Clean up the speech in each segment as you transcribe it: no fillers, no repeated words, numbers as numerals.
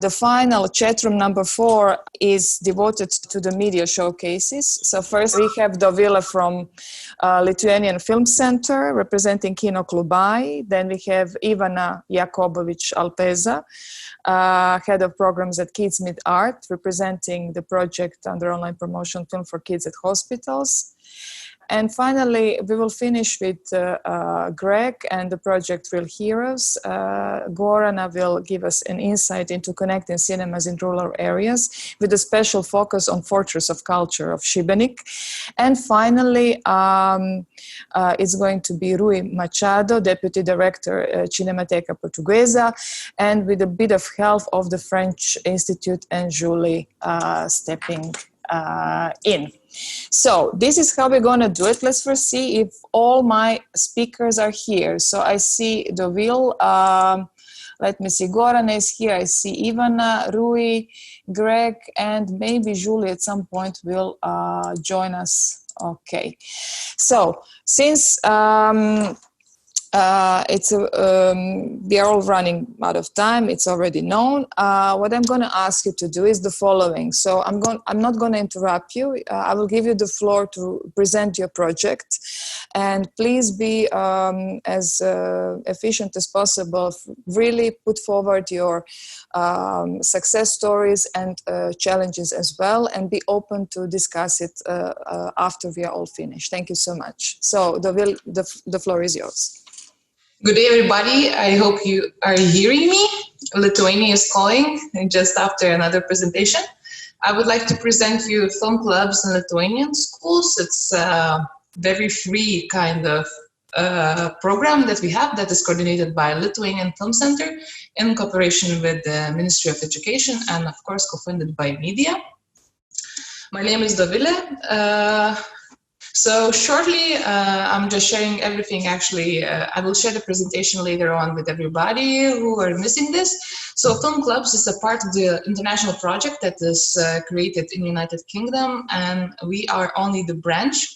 The final Chatroom number 4 is devoted to the media showcases. So first we have Dovilė from Lithuanian Film Center representing Kino Klubai. Then we have Ivana Jakobović Alpeza, head of programs at Kids Meet Art, representing the project under online promotion Film for Kids at Hospitals. And finally, we will finish with Gregg and the project Real Heroes. Gorana will give us an insight into connecting cinemas in rural areas with a special focus on Fortress of Culture of Šibenik. And finally, it's going to be Rui Machado, Deputy Director, Cinemateca Portuguesa, and with a bit of help of the French Institute and Julie stepping in. So this is how we're going to do it. Let's first see if all my speakers are here. So I see Dovilė, let me see, Gorana is here, I see Ivana, Rui, Gregg, and maybe Julie at some point will join us. Okay, so since we are all running out of time, it's already known. What I'm going to ask you to do is the following. So I'm not going to interrupt you. I will give you the floor to present your project, and please be as efficient as possible. Really put forward your success stories and challenges as well, and be open to discuss it after we are all finished. Thank you so much. So Dovilė, the floor is yours. Good day, everybody. I hope you are hearing me. Lithuania is calling just after another presentation. I would like to present you film clubs in Lithuanian schools. It's a very free kind of program that we have that is coordinated by Lithuanian Film Center in cooperation with the Ministry of Education and, of course, co-funded by media. My name is Dovilė. So shortly, I'm just sharing everything. Actually, I will share the presentation later on with everybody who are missing this. So Film Clubs is a part of the international project that is created in the United Kingdom, and we are only the branch,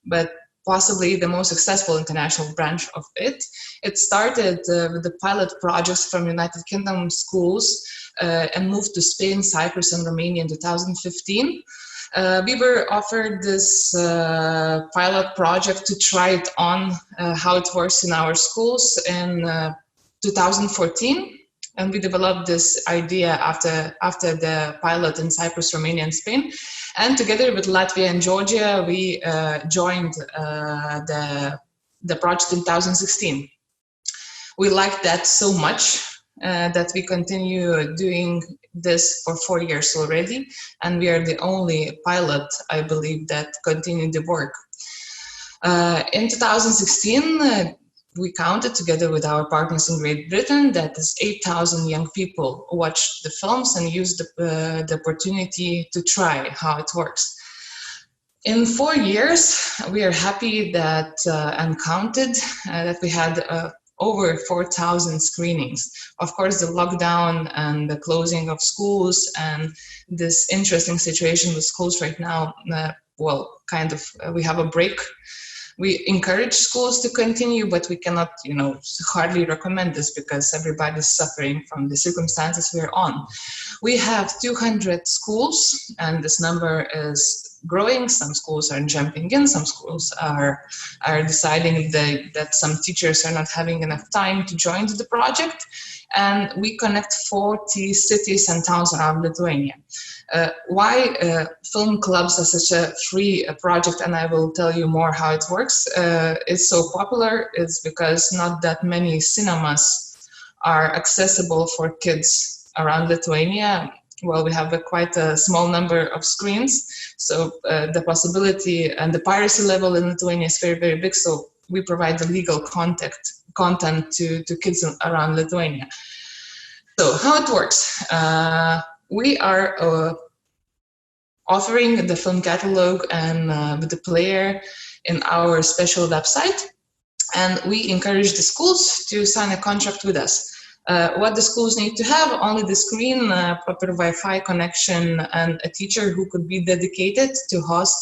but possibly the most successful international branch of it. It started with the pilot projects from United Kingdom schools and moved to Spain, Cyprus, and Romania in 2015. We were offered this pilot project to try it on, how it works in our schools in 2014. And we developed this idea after the pilot in Cyprus, Romania, and Spain. And together with Latvia and Georgia, we joined the project in 2016. We liked that so much that we continue doing this for 4 years already, and we are the only pilot, I believe, that continued the work. In 2016, we counted together with our partners in Great Britain that is 8,000 young people watched the films and used the opportunity to try how it works. In 4 years, we are happy that and counted that we had over 4,000 screenings. Of course, the lockdown and the closing of schools and this interesting situation with schools right now, well, kind of, we have a break. We encourage schools to continue, but we cannot, hardly recommend this because everybody's suffering from the circumstances we're on. We have 200 schools, and this number is growing. Some schools are jumping in, some schools are deciding that some teachers are not having enough time to join the project, and we connect 40 cities and towns around Lithuania. Why film clubs are such a free project, and I will tell you more how it works, is so popular is because not that many cinemas are accessible for kids around Lithuania. Well, we have quite a small number of screens, so the possibility and the piracy level in Lithuania is very, very big, so we provide the legal content to kids around Lithuania. So how it works? We are offering the film catalog and with the player in our special website, and we encourage the schools to sign a contract with us. What the schools need to have: only the screen, proper Wi-Fi connection, and a teacher who could be dedicated to host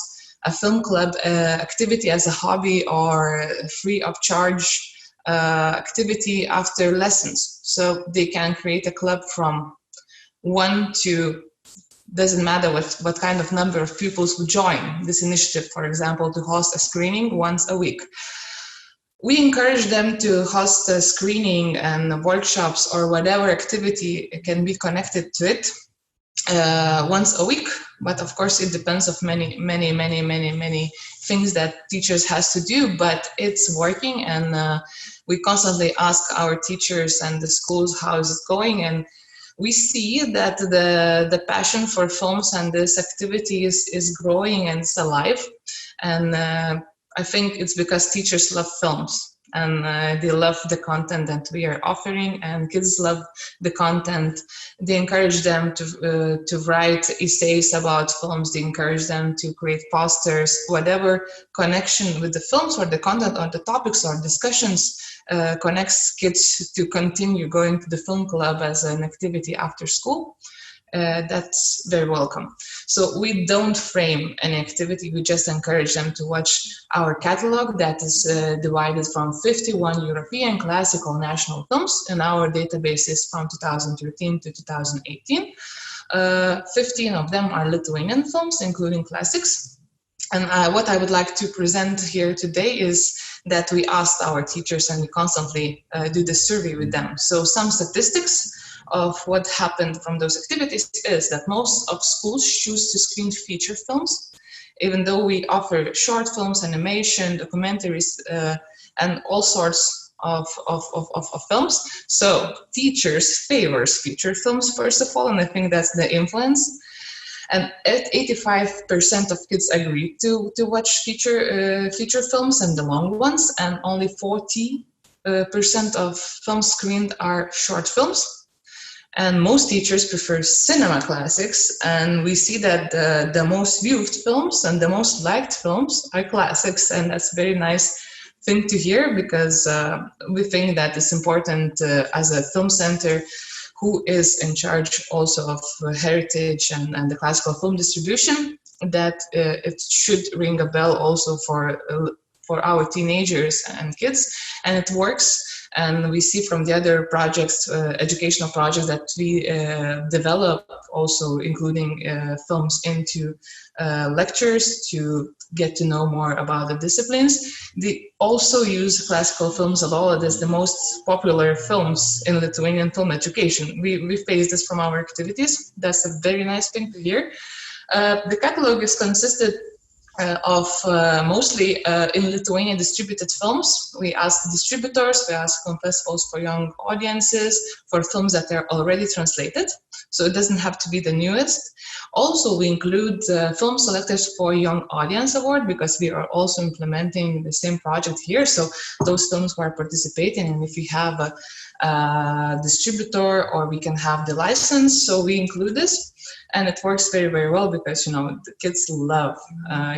a film club activity as a hobby or free of charge activity after lessons. So they can create a club from 1 to, doesn't matter what kind of number of pupils would join this initiative, for example, to host a screening once a week. We encourage them to host a screening and workshops or whatever activity can be connected to it once a week. But of course, it depends of many things that teachers has to do, but it's working. And we constantly ask our teachers and the schools how is it going. And we see that the passion for films and this activity is growing and it's alive. And I think it's because teachers love films and they love the content that we are offering, and kids love the content. They encourage them to write essays about films. They encourage them to create posters, whatever connection with the films or the content or the topics or discussions connects kids to continue going to the film club as an activity after school. That's very welcome. So we don't frame any activity, we just encourage them to watch our catalog that is divided from 51 European classical national films, and our database is from 2013 to 2018. 15 of them are Lithuanian films, including classics. And what I would like to present here today is that we asked our teachers and we constantly do the survey with them. So some statistics of what happened from those activities is that most of schools choose to screen feature films, even though we offer short films, animation, documentaries, and all sorts of films. So teachers favors feature films first of all, and I think that's the influence. And 85% of kids agree to watch feature films and the long ones, and only 40% of films screened are short films. And most teachers prefer cinema classics, and we see that the most viewed films and the most liked films are classics, and that's a very nice thing to hear, because we think that it's important as a film center who is in charge also of heritage and the classical film distribution, that it should ring a bell also for our teenagers and kids, and it works. And we see from the other projects, educational projects that we develop, also including films into lectures to get to know more about the disciplines. They also use classical films a lot as the most popular films in Lithuanian film education. We face this from our activities. That's a very nice thing to hear. The catalog is consisted of mostly in Lithuania distributed films. We ask distributors, we ask film festivals for young audiences, for films that are already translated, so it doesn't have to be the newest. Also, we include film selectors for Young Audience Award, because we are also implementing the same project here. So those films who are participating, and if we have a distributor or we can have the license, so we include this. And it works very, very well, because, you know, the kids love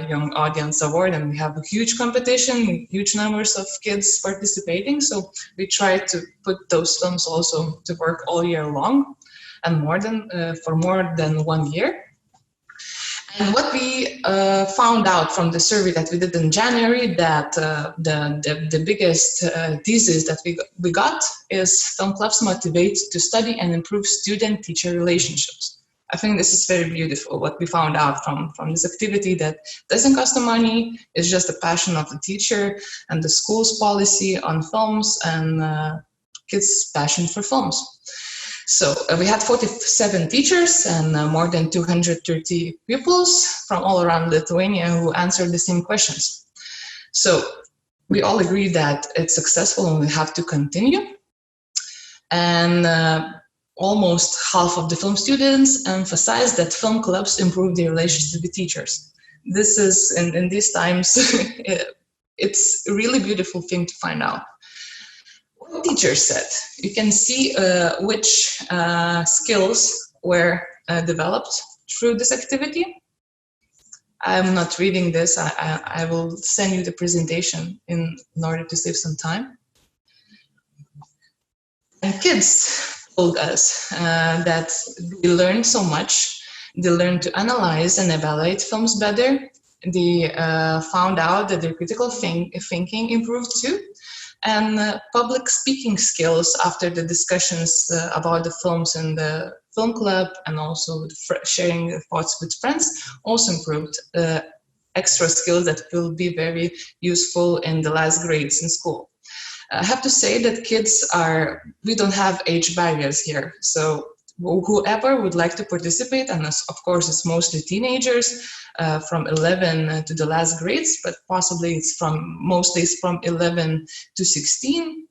Young Audience Award, and we have a huge competition, huge numbers of kids participating. So we try to put those films also to work all year long, and for more than 1 year. And what we found out from the survey that we did in January, that the biggest thesis that we got is film clubs motivate to study and improve student-teacher relationships. I think this is very beautiful, what we found out from this activity, that doesn't cost the money, it's just the passion of the teacher and the school's policy on films and kids' passion for films. So we had 47 teachers and more than 230 pupils from all around Lithuania who answered the same questions. So we all agree that it's successful and we have to continue. And almost half of the film students emphasize that film clubs improve their relationship with teachers. This is, in these times, it's a really beautiful thing to find out. What teachers said, you can see which skills were developed through this activity. I'm not reading this, I will send you the presentation in order to save some time. And kids told us that they learned so much. They learned to analyze and evaluate films better. They found out that their critical thinking improved too. and public speaking skills after the discussions about the films in the film club, and also sharing thoughts with friends also improved extra skills that will be very useful in the last grades in school. I have to say that we don't have age barriers here. So whoever would like to participate, and of course it's mostly teenagers from 11 to the last grades, but possibly it's mostly from 11 to 16.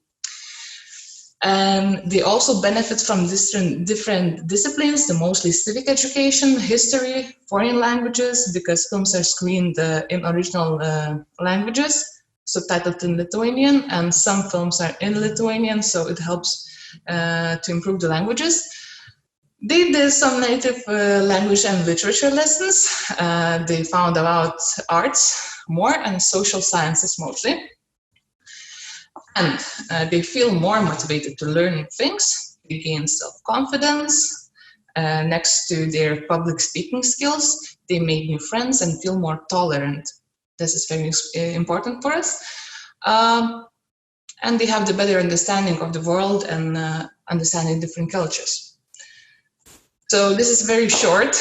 And they also benefit from different disciplines, mostly civic education, history, foreign languages, because films are screened in original languages, subtitled in Lithuanian, and some films are in Lithuanian, so it helps to improve the languages. They did some native language and literature lessons. They found about arts more and social sciences mostly. And they feel more motivated to learn things. They gain self-confidence. Next to their public speaking skills, they make new friends and feel more tolerant. This is very important for us. And they have the better understanding of the world and understanding different cultures. So this is very short.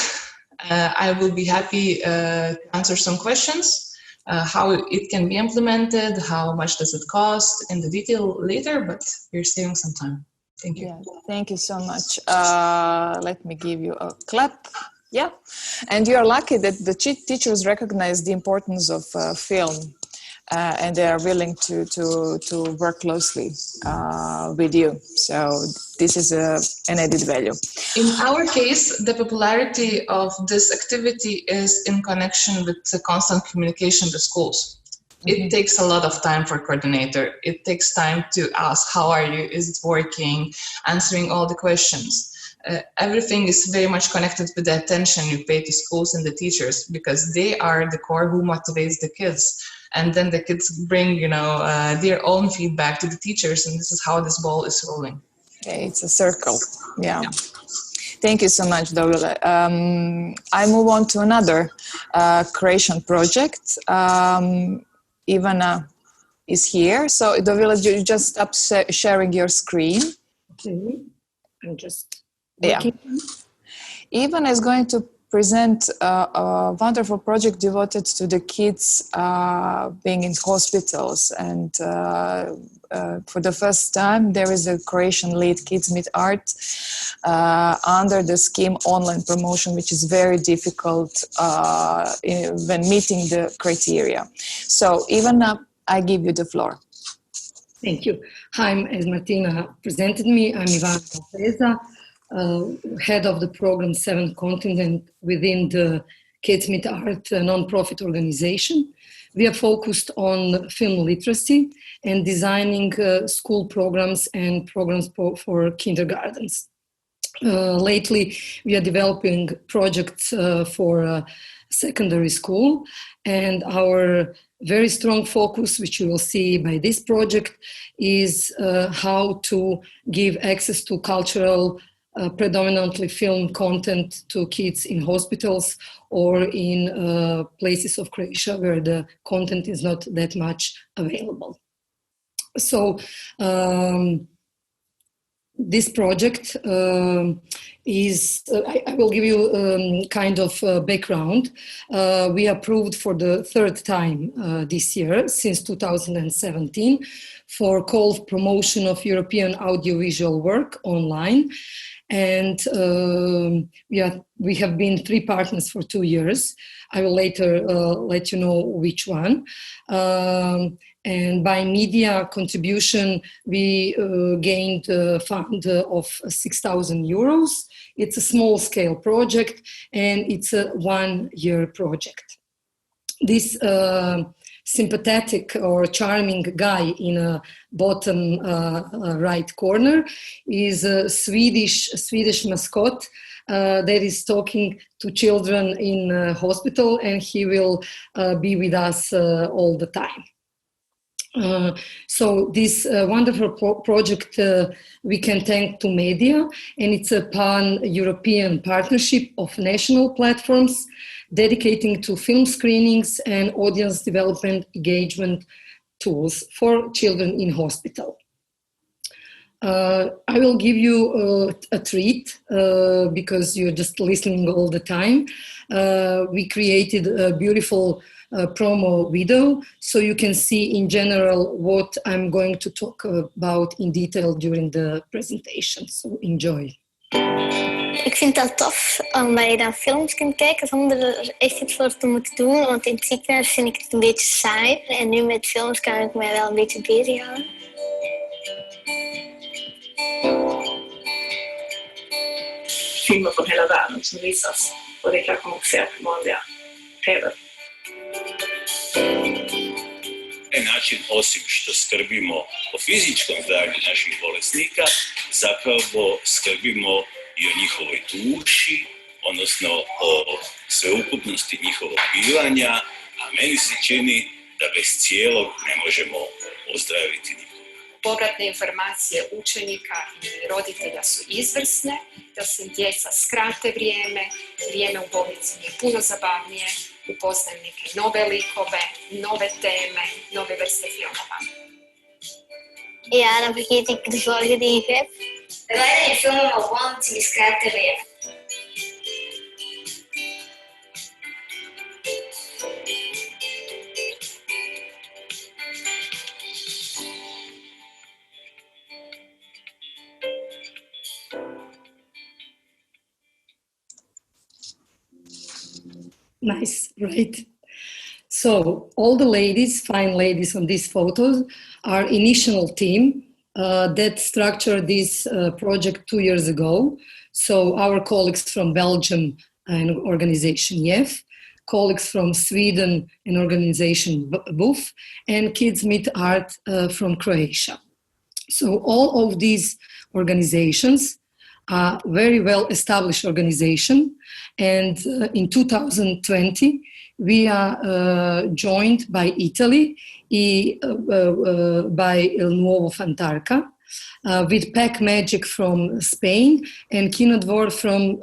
I will be happy to answer some questions. How it can be implemented, how much does it cost, in the detail later, but we're saving some time. Thank you. Yeah, thank you so much. Let me give you a clap. Yeah, and you're lucky that the teachers recognize the importance of film, and they are willing to work closely with you. So this is an added value. In our case, the popularity of this activity is in connection with the constant communication with schools. It takes a lot of time for coordinator. It takes time to ask, how are you? Is it working? Answering all the questions. Everything is very much connected with the attention you pay to schools and the teachers, because they are the core who motivates the kids. And then the kids bring, their own feedback to the teachers, and this is how this ball is rolling. Okay, it's a circle. Yeah. Thank you so much, Dovilė. I move on to another Croatian project. Ivana is here. So, Dovilė, you just stop sharing your screen. Okay, I'm just looking. Yeah. Ivana is going to present a wonderful project devoted to the kids being in hospitals. And for the first time, there is a Croatian lead Kids Meet Art under the scheme online promotion, which is very difficult when meeting the criteria. So, Ivana, I give you the floor. Thank you. Hi, as Martina presented me, I'm Ivana Alpeza, head of the program 7th Continent within the Kids Meet Art non-profit organization. We are focused on film literacy and designing school programs and programs for kindergartens. Lately, we are developing projects for secondary school, and our very strong focus, which you will see by this project, is how to give access to cultural predominantly film content to kids in hospitals or in places of Croatia where the content is not that much available. So this project is, I will give you kind of background. We approved for the third time this year, since 2017, for call promotion of European audiovisual work online. And we have been 3 partners for 2 years. I will later let you know which one. And by media contribution, we gained a fund of 6,000 euros. It's a small scale project, and it's a 1-year project. This sympathetic or charming guy in a bottom right corner is a Swedish mascot that is talking to children in a hospital, and he will be with us all the time. So this wonderful project we can thank to media, and it's a pan-European partnership of national platforms dedicating to film screenings and audience development, engagement, tools for children in hospital. I will give you a treat because you're just listening all the time. We created a beautiful promo video, so you can see in general what I'm going to talk about in detail during the presentation. So enjoy. Ik vind het tof omdat je dan films kunt kijken zonder er echt iets voor te moeten doen. Want in het ziekenhuis vind ik het een beetje saai. En nu met films kan ik mij wel een beetje bezighouden. Filmer från hela världen som visas. Och det kanske man ser på vanliga TV. Način, osim što skrbimo o fizičkom zdravlju naših bolesnika, zapravo skrbimo i o njihovoj duši, odnosno o sveukupnosti njihovog bivanja, a meni se čini da bez cijelog ne možemo ozdraviti nikoga. Povratne informacije učenika i roditelja su izvrsne, da se djeca skrate vrijeme u bolnici je puno zabavnije, upoznaju neke nove likove, nove teme, nove vrste filmova. Ja, dan vergeet ik de zorgen die ik heb. Gledanje filmova u bolnici mi skrate vrijeme. Nice, right? So all the ladies, fine ladies on these photos, are initial team that structured this project 2 years ago. So our colleagues from Belgium and organization YEF, colleagues from Sweden and organization BUF, and Kids Meet Art from Croatia. So all of these organizations are very well established organization, and in 2020 we are joined by Italy, by Il Nuovo Fantarca, with Pack Magic from Spain and Kino from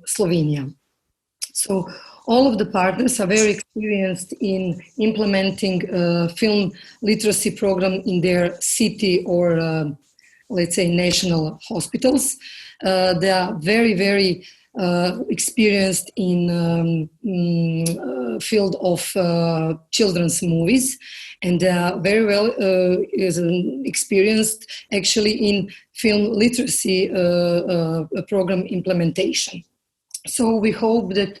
Slovenia. So all of the partners are very experienced in implementing film literacy program in their city or let's say national hospitals. They are very, very experienced in field of children's movies, and they are very well experienced actually in film literacy program implementation. So we hope that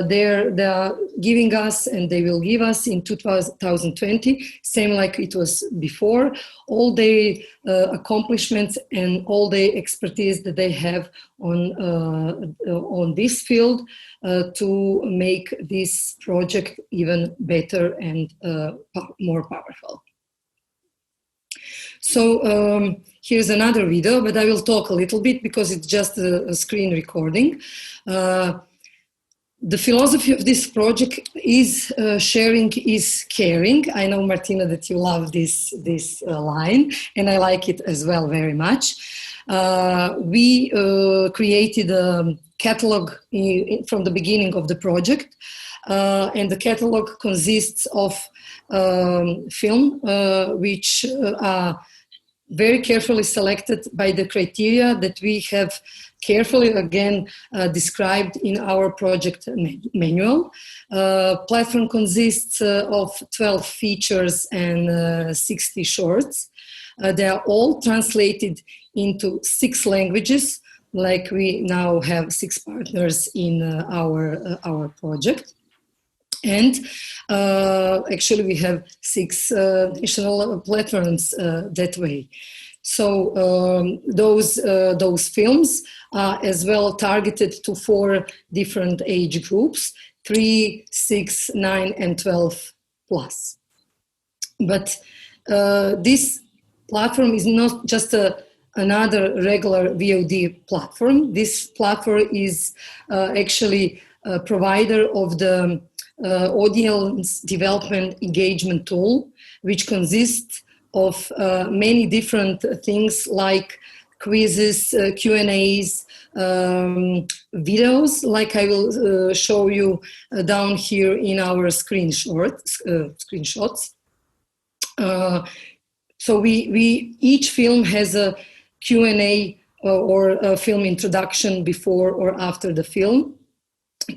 they are giving us, and they will give us in 2020, same like it was before, all the accomplishments and all the expertise that they have on this field to make this project even better and more powerful. So here's another video, but I will talk a little bit because it's just a screen recording. The philosophy of this project is sharing is caring. I know, Martina, that you love this line, and I like it as well very much. We created a catalog from the beginning of the project, and the catalog consists of film which are very carefully selected by the criteria that we have carefully again described in our project manual. Platform consists of 12 features and 60 shorts. They are all translated into 6 languages, like we now have 6 partners in our project. And actually we have 6 national platforms that way. So those films are as well targeted to 4 different age groups, 3, 6, 9, and 12 plus. But this platform is not just another regular VOD platform. This platform is actually a provider of the audience development engagement tool, which consists of many different things like quizzes, Q&As, videos, like I will show you down here in our screenshots. So we each film has a Q&A or a film introduction before or after the film.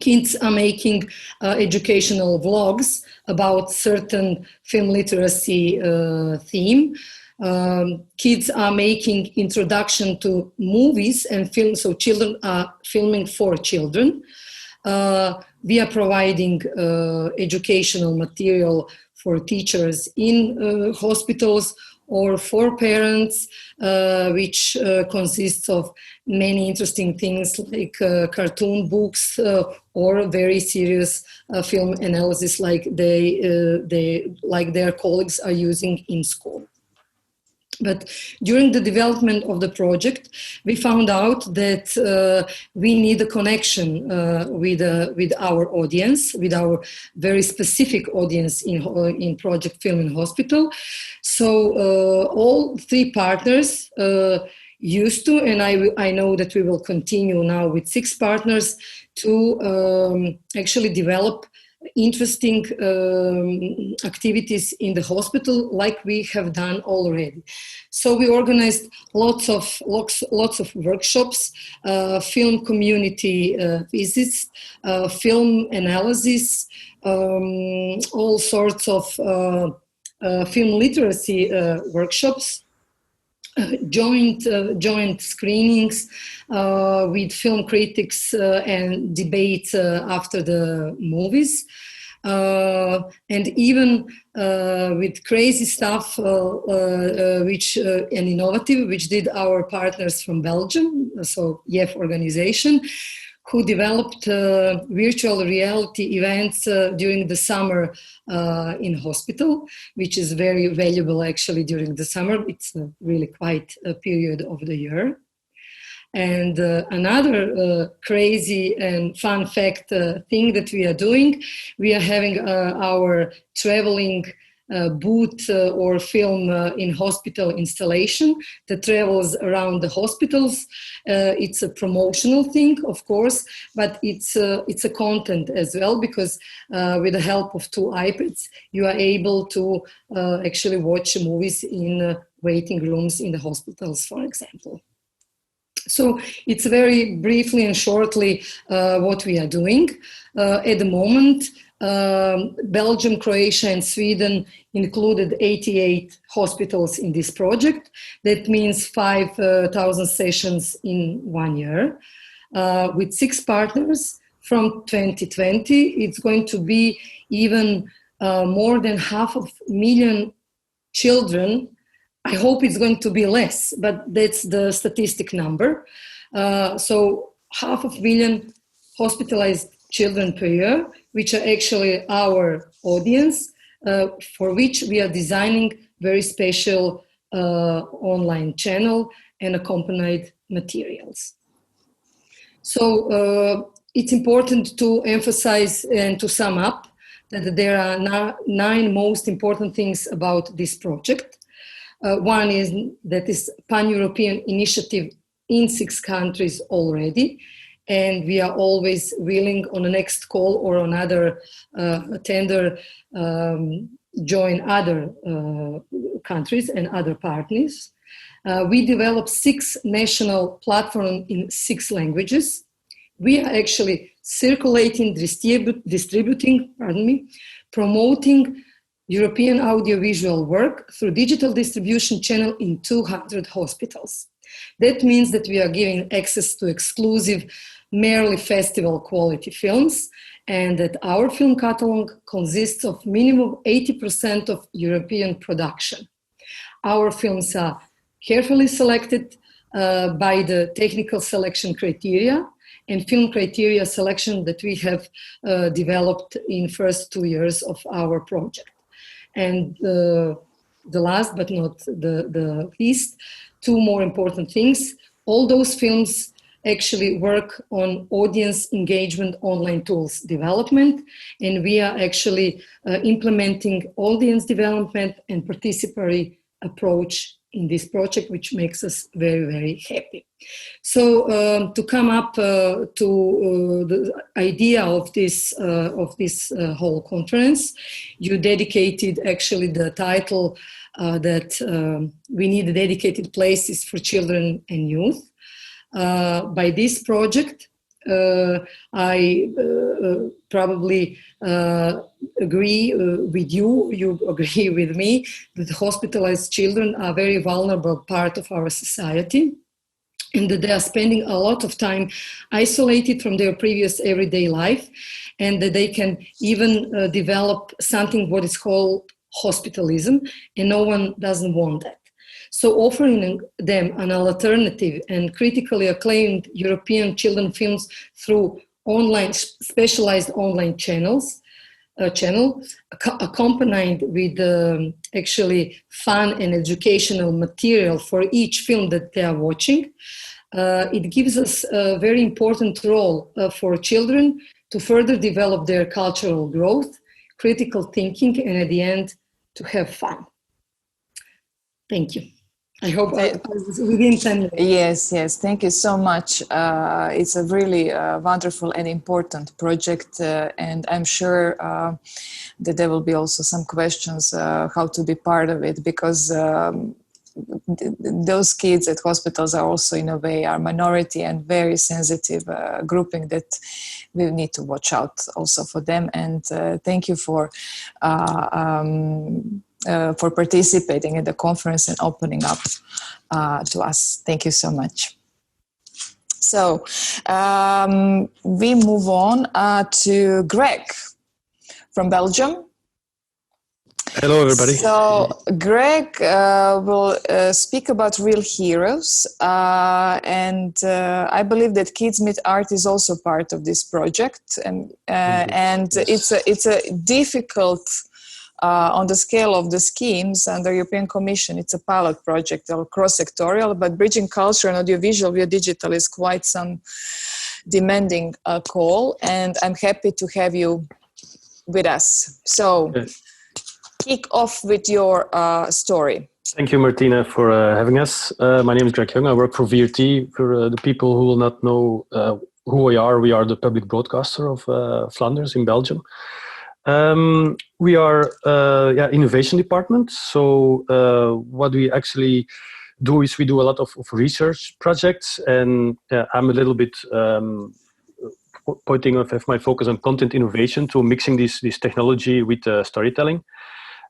Kids are making educational vlogs about certain film literacy theme. Kids are making introduction to movies and films, so children are filming for children. We are providing educational material for teachers in hospitals or for parents, which consists of many interesting things like cartoon books or very serious film analysis like their colleagues are using in school. But during the development of the project, we found out that we need a connection with our audience, with our very specific audience in Project Film in Hospital. So all three partners used to, and I know that we will continue now with 6 partners to actually develop interesting activities in the hospital like we have done already. So we organized lots of workshops, film community visits, film analysis, all sorts of film literacy workshops, joint screenings with film critics and debates after the movies, and even with crazy stuff which and innovative, which did our partners from Belgium, so YEF organization, who developed virtual reality events during the summer in hospital, which is very valuable actually during the summer. It's really quite a period of the year. And another crazy and fun fact thing that we are doing, we are having our traveling booth or film in hospital installation that travels around the hospitals. It's a promotional thing, of course, but it's a content as well, because with the help of 2 iPads, you are able to actually watch movies in waiting rooms in the hospitals, for example. So it's very briefly and shortly what we are doing. At the moment, Belgium, Croatia and Sweden included 88 hospitals in this project. That means 5,000 sessions in 1 year. With 6 partners from 2020, it's going to be even more than 500,000 children. I hope it's going to be less, but that's the statistic number. So 500,000 hospitalized children per year, which are actually our audience, for which we are designing very special online channel and accompanied materials. So it's important to emphasize and to sum up that there are 9 most important things about this project. One is that is pan-European initiative in 6 countries already, and we are always willing on the next call or on other tender join other countries and other partners. We developed 6 national platforms in 6 languages. We are actually circulating, distributing, promoting European audiovisual work through digital distribution channel in 200 hospitals. That means that we are giving access to exclusive, merely festival quality films, and that our film catalog consists of minimum 80% of European production. Our films are carefully selected by the technical selection criteria and film criteria selection that we have developed in first 2 years of our project. And the last but not the least, 2 more important things. All those films actually work on audience engagement online tools development, and we are actually implementing audience development and participatory approach in this project, which makes us very, very happy. So to come up to the idea of this whole conference, you dedicated actually the title that we need dedicated places for children and youth. By this project, I probably agree with you, you agree with me, that hospitalized children are a very vulnerable part of our society, and that they are spending a lot of time isolated from their previous everyday life, and that they can even develop something what is called hospitalism, and no one doesn't want that. So offering them an alternative and critically acclaimed European children films through specialized online channel, accompanied with actually fun and educational material for each film that they are watching. It gives us a very important role for children to further develop their cultural growth, critical thinking, and at the end, to have fun. Thank you. I hope I was within 10 minutes. Yes. Thank you so much. It's a really wonderful and important project, and I'm sure that there will be also some questions how to be part of it, because those kids at hospitals are also, in a way, are minority and very sensitive grouping that we need to watch out also for them. And thank you for participating in the conference and opening up to us. Thank you so much. So we move on to Gregg from Belgium. Hello, everybody. So Gregg will speak about real heroes, and I believe that Kids Meet Art is also part of this project, and it's a difficult. On the scale of the schemes under European Commission, it's a pilot project or cross-sectorial, but bridging culture and audiovisual via digital is quite some demanding call, and I'm happy to have you with us. So kick off with your story. Thank you, Martina, for having us. My name is Gregg Young. I work for VRT. For the people who will not know who we are the public broadcaster of Flanders in Belgium. We are innovation department. So what we actually do is we do a lot of research projects, and I'm a little bit pointing of my focus on content innovation, to mixing this technology with storytelling.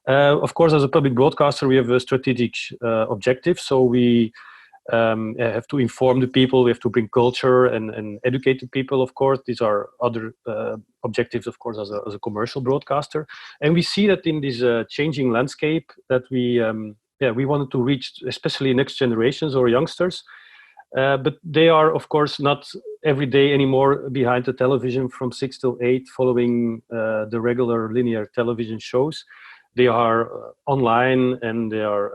Of course, as a public broadcaster, we have a strategic objective. So we have to inform the people, we have to bring culture and educate the people, of course. These are other objectives, of course, as a commercial broadcaster. And we see that in this changing landscape that we wanted to reach, especially next generations or youngsters. But they are, of course, not every day anymore behind the television from 6 till 8 following the regular linear television shows. They are online, and they are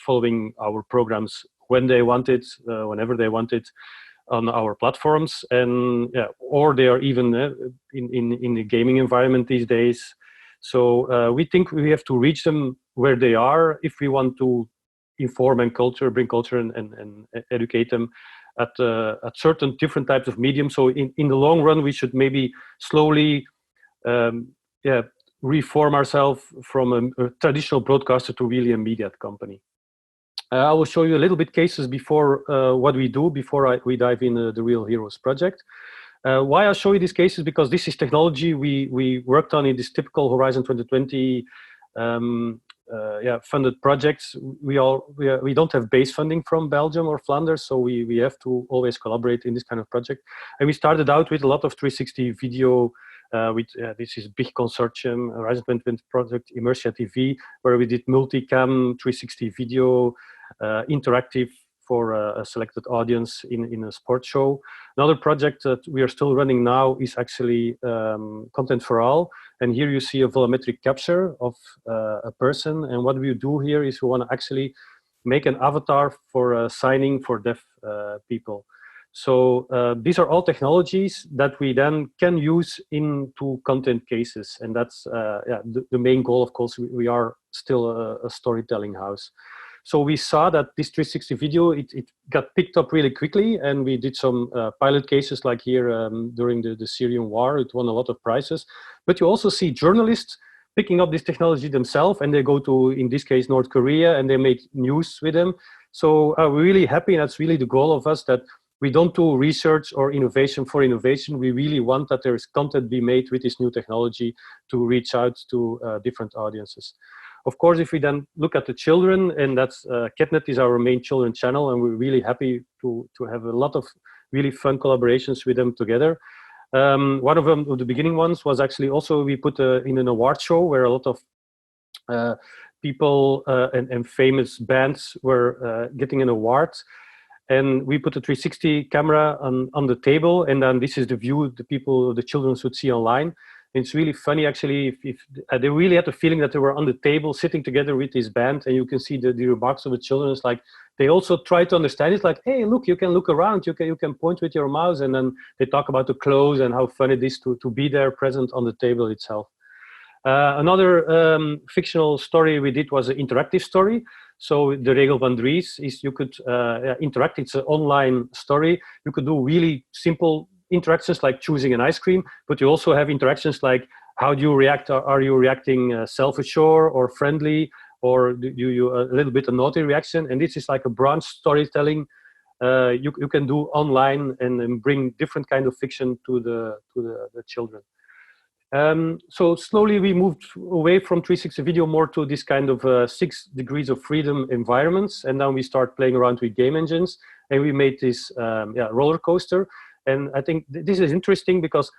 following our programs when they want it, whenever they want it, on our platforms, and or they are even in the gaming environment these days. So we think we have to reach them where they are if we want to inform and bring culture and educate them at certain different types of mediums. So in the long run, we should maybe slowly reform ourselves from a traditional broadcaster to really a media company. I will show you a little bit cases before what we do, before we dive in the Real Heroes project. Why I'll show you these cases, because this is technology we worked on in this typical Horizon 2020 funded projects. We don't have base funding from Belgium or Flanders, so we have to always collaborate in this kind of project. And we started out with a lot of 360 video. This is big consortium, Horizon 2020 project, Immersia TV, where we did multicam 360 video, interactive for a selected audience in a sports show. Another project that we are still running now is actually Content for All. And here you see a volumetric capture of a person. And what we do here is we want to actually make an avatar for signing for deaf people. So these are all technologies that we then can use into content cases. And that's the main goal, of course. We are still a storytelling house. So we saw that this 360 video, it got picked up really quickly, and we did some pilot cases like here during the Syrian war. It won a lot of prizes. But you also see journalists picking up this technology themselves, and they go to, in this case, North Korea, and they make news with them. So we're really happy, and that's really the goal of us, that we don't do research or innovation for innovation. We really want that there is content be made with this new technology to reach out to different audiences. Of course, if we then look at the children, and that's CatNet is our main children channel, and we're really happy to have a lot of really fun collaborations with them together. One of them, of the beginning ones, was actually also we put in an award show where a lot of people and famous bands were getting an award. And we put a 360 camera on the table, and then this is the view the children should see online. And it's really funny, actually, if they really had the feeling that they were on the table sitting together with this band, and you can see the remarks of the children. It's like they also try to understand. It's like, hey, look, you can look around, you can point with your mouse, and then they talk about the clothes and how fun it is to be there present on the table itself. Another fictional story we did was an interactive story. So the Regel van Dries is you could interact. It's an online story. You could do really simple interactions like choosing an ice cream, but you also have interactions like how do you react? Are you reacting self-assured or friendly, or do you a little bit a naughty reaction? And this is like a branch storytelling you can do online and bring different kind of fiction to the children. So slowly we moved away from 360 video more to this kind of 6 degrees of freedom environments, and then we start playing around with game engines, and we made this roller coaster. And I think this is interesting because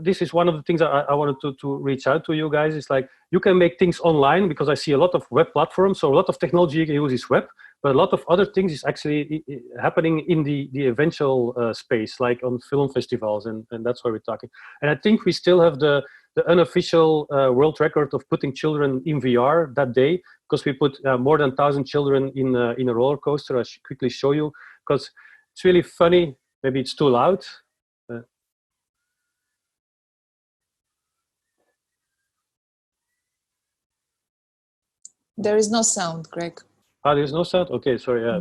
this is one of the things I wanted to reach out to you guys. It's like you can make things online, because I see a lot of web platforms, so a lot of technology you can use is web, but a lot of other things is actually happening in the eventual space, like on film festivals, and that's why we're talking. And I think we still have the unofficial world record of putting children in VR that day, because we put more than 1,000 children in a roller coaster. I should quickly show you, because it's really funny. Maybe it's too loud. There is no sound, Greg. Ah, there's no sound? Okay, sorry. Yeah,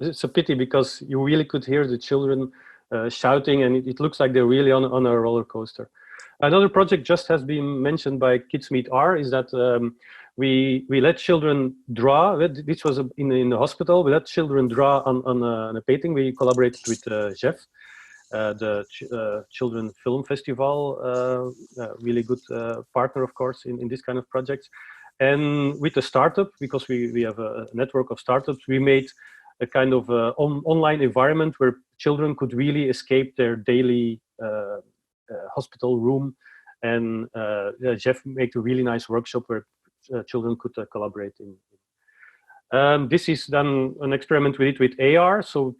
it's a pity, because you really could hear the children shouting, and it looks like they're really on a roller coaster. Another project just has been mentioned by Kids Meet R is that we let children draw. This was in the hospital. We let children draw on a painting. We collaborated with Jeff, the Children Film Festival, really good partner, of course, in this kind of projects. And with the startup, because we have a network of startups, we made a kind of online environment where children could really escape their daily hospital room. And Jeff made a really nice workshop where children could collaborate in. This is then an experiment we did with AR, so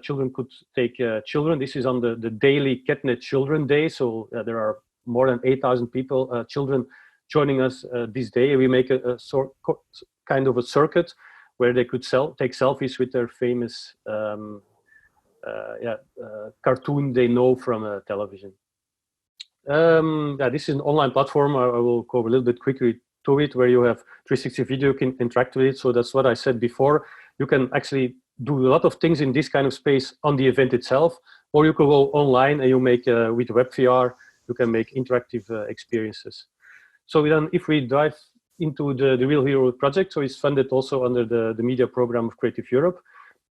children could take children. This is on the daily CatNet Children Day, so there are more than 8,000 people, children, joining us this day. We make a kind of a circuit where they could take selfies with their famous cartoon they know from television. This is an online platform. I will go a little bit quickly to it, where you have 360 video, you can interact with it. So that's what I said before. You can actually do a lot of things in this kind of space on the event itself, or you can go online and you make, with WebVR, you can make interactive experiences. So then if we dive into the Real Hero project, so it's funded also under the media program of Creative Europe.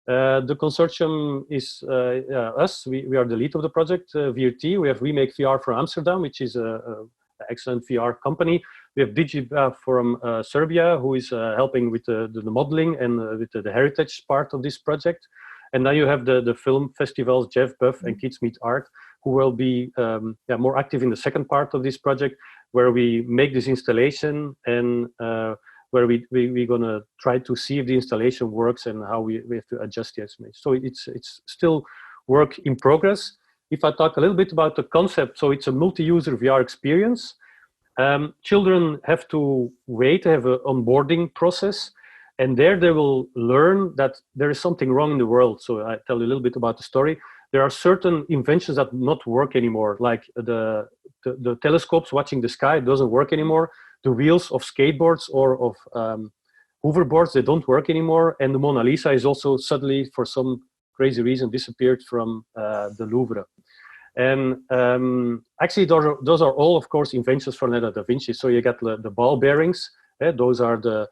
The consortium is us. We are the lead of the project, VRT. We have Remake VR from Amsterdam, which is an excellent VR company. We have Digibra from Serbia, who is helping with the modeling and with the heritage part of this project. And then you have the film festivals, Jeff, Buff, and Kids Meet Art, who will be more active in the second part of this project, where we make this installation and where we're going to try to see if the installation works and how we have to adjust the estimate. So it's still work in progress. If I talk a little bit about the concept, so it's a multi-user VR experience. Children have to wait, have an onboarding process, and there they will learn that there is something wrong in the world. So I tell you a little bit about the story. There are certain inventions that not work anymore, like the telescopes watching the sky doesn't work anymore. The wheels of skateboards or of hoverboards, they don't work anymore. And the Mona Lisa is also suddenly, for some crazy reason, disappeared from the Louvre. And actually, those are all, of course, inventions from Leonardo da Vinci. So you got the ball bearings. Those are the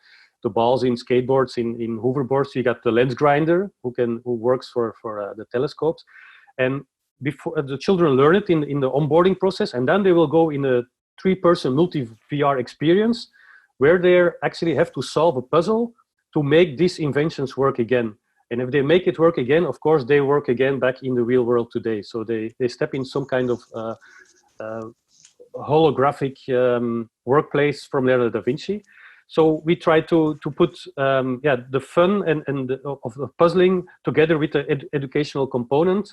balls in skateboards, in hoverboards. You got the lens grinder, who works for the telescopes. And before the children learn it in the onboarding process, and then they will go in a 3-person multi-VR experience where they actually have to solve a puzzle to make these inventions work again. And if they make it work again, of course, they work again back in the real world today. So they step in some kind of holographic workplace from Leonardo da Vinci. So we try to put the fun of the puzzling together with the educational component.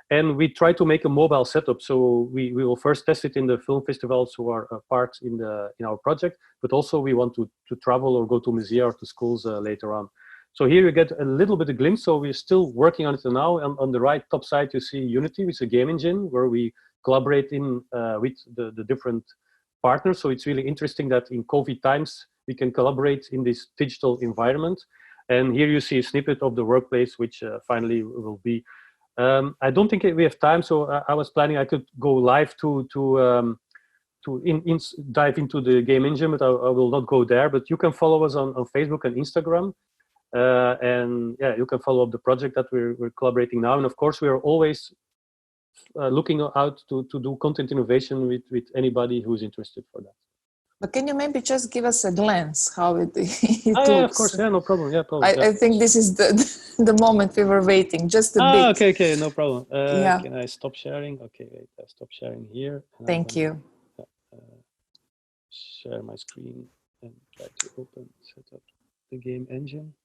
And we try to make a mobile setup. So we will first test it in the film festivals who are part in our project, but also we want to travel or go to museums or to schools later on. So here you get a little bit of glimpse. So we're still working on it now. And on the right top side, you see Unity, which is a game engine where we collaborate with the different partners. So it's really interesting that in COVID times, we can collaborate in this digital environment. And here you see a snippet of the workplace, which finally will be. I don't think we have time, so I was planning I could go live to dive into the game engine, but I will not go there. But you can follow us on Facebook and Instagram. And yeah, you can follow up the project that we're collaborating now. And of course, we are always looking out to do content innovation with anybody who is interested for that. But can you maybe just give us a glance how it looks? Yeah, of course. Yeah, no problem. Yeah, I think this is the moment we were waiting, just a bit. Okay, no problem. Can I stop sharing? Okay, wait, I stop sharing here. Thank you. Share my screen and try to set up the game engine.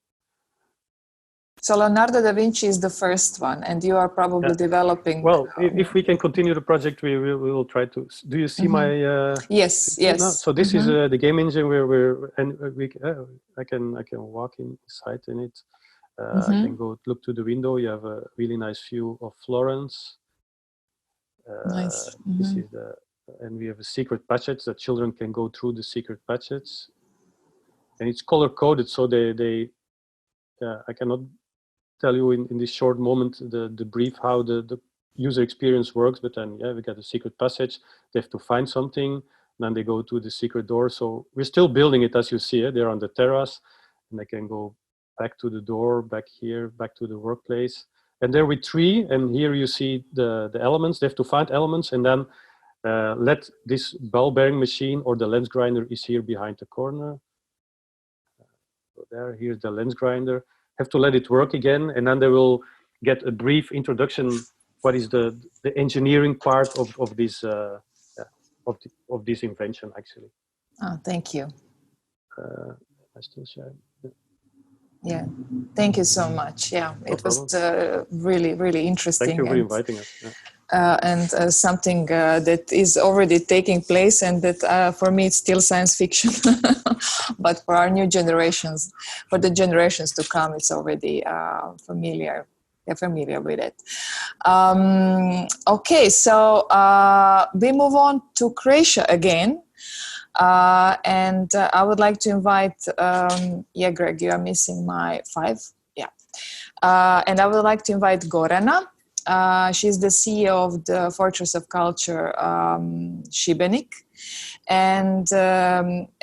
So Leonardo da Vinci is the first one, and you are probably developing. Well, if we can continue the project, we will try to. Do you see my? Yes. So this is the game engine where I can walk inside in it. I can go look to the window. You have a really nice view of Florence. Nice. This is and we have a secret passage that children can go through the secret passage, and it's color coded, so they I cannot tell you in this short moment the brief how the user experience works, but then we got a secret passage. They have to find something, then they go to the secret door. So we're still building it, as you see. They're on the terrace, and they can go back to the door, back here, back to the workplace. And there with 3, and here you see the elements. They have to find elements, and then let this ball bearing machine or the lens grinder is here behind the corner. So here's the lens grinder. Have to let it work again, and then they will get a brief introduction. What is the engineering part of this of this invention actually? Oh, thank you. I still share. Yeah, thank you so much. Yeah, no it was really interesting. Thank you for inviting us. And something that is already taking place, and that for me it's still science fiction, but for our new generations, for the generations to come, it's already familiar. They're familiar with it. Okay, so we move on to Croatia again. And I would like to invite, Gregg, you are missing my 5. Yeah. And I would like to invite Gorana. She's the CEO of the Fortress of Culture, Šibenik. And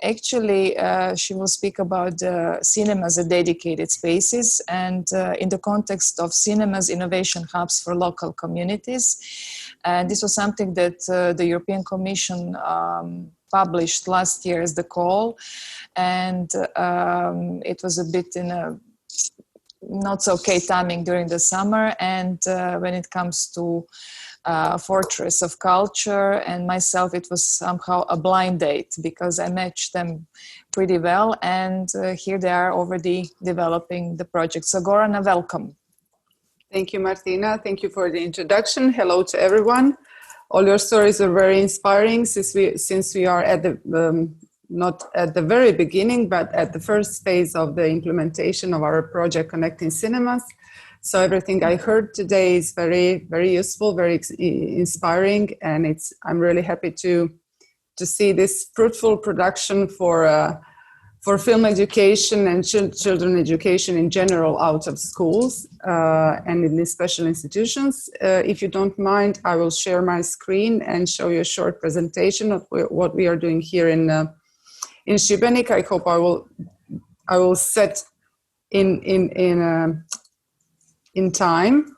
actually, she will speak about cinemas as dedicated spaces, and in the context of cinemas innovation hubs for local communities. And this was something that the European Commission published last year as the call, and it was a bit in a not so okay timing during the summer. And when it comes to Fortress of Culture and myself, it was somehow a blind date because I matched them pretty well, and here they are already developing the project. So Gorana, welcome. Thank you, Martina. Thank you for the introduction. Hello to everyone. All your stories are very inspiring since we are at the not at the very beginning, but at the first phase of the implementation of our project Connecting Cinemas. So everything I heard today is very, very useful, very inspiring, and I'm really happy to see this fruitful production for for film education and children education in general out of schools and in these special institutions. If you don't mind, I will share my screen and show you a short presentation of what we are doing here in Šibenik. I hope I will set in time.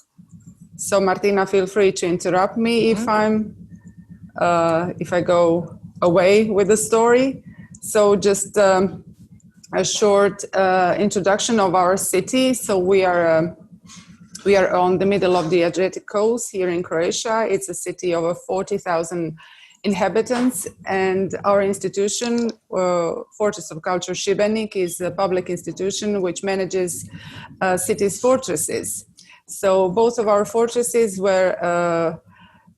So Martina, feel free to interrupt me if I go away with the story. So just a short introduction of our city. So we are on the middle of the Adriatic coast here in Croatia. It's a city of 40,000 inhabitants, and our institution, Fortress of Culture Šibenik, is a public institution which manages cities' fortresses. So both of our fortresses were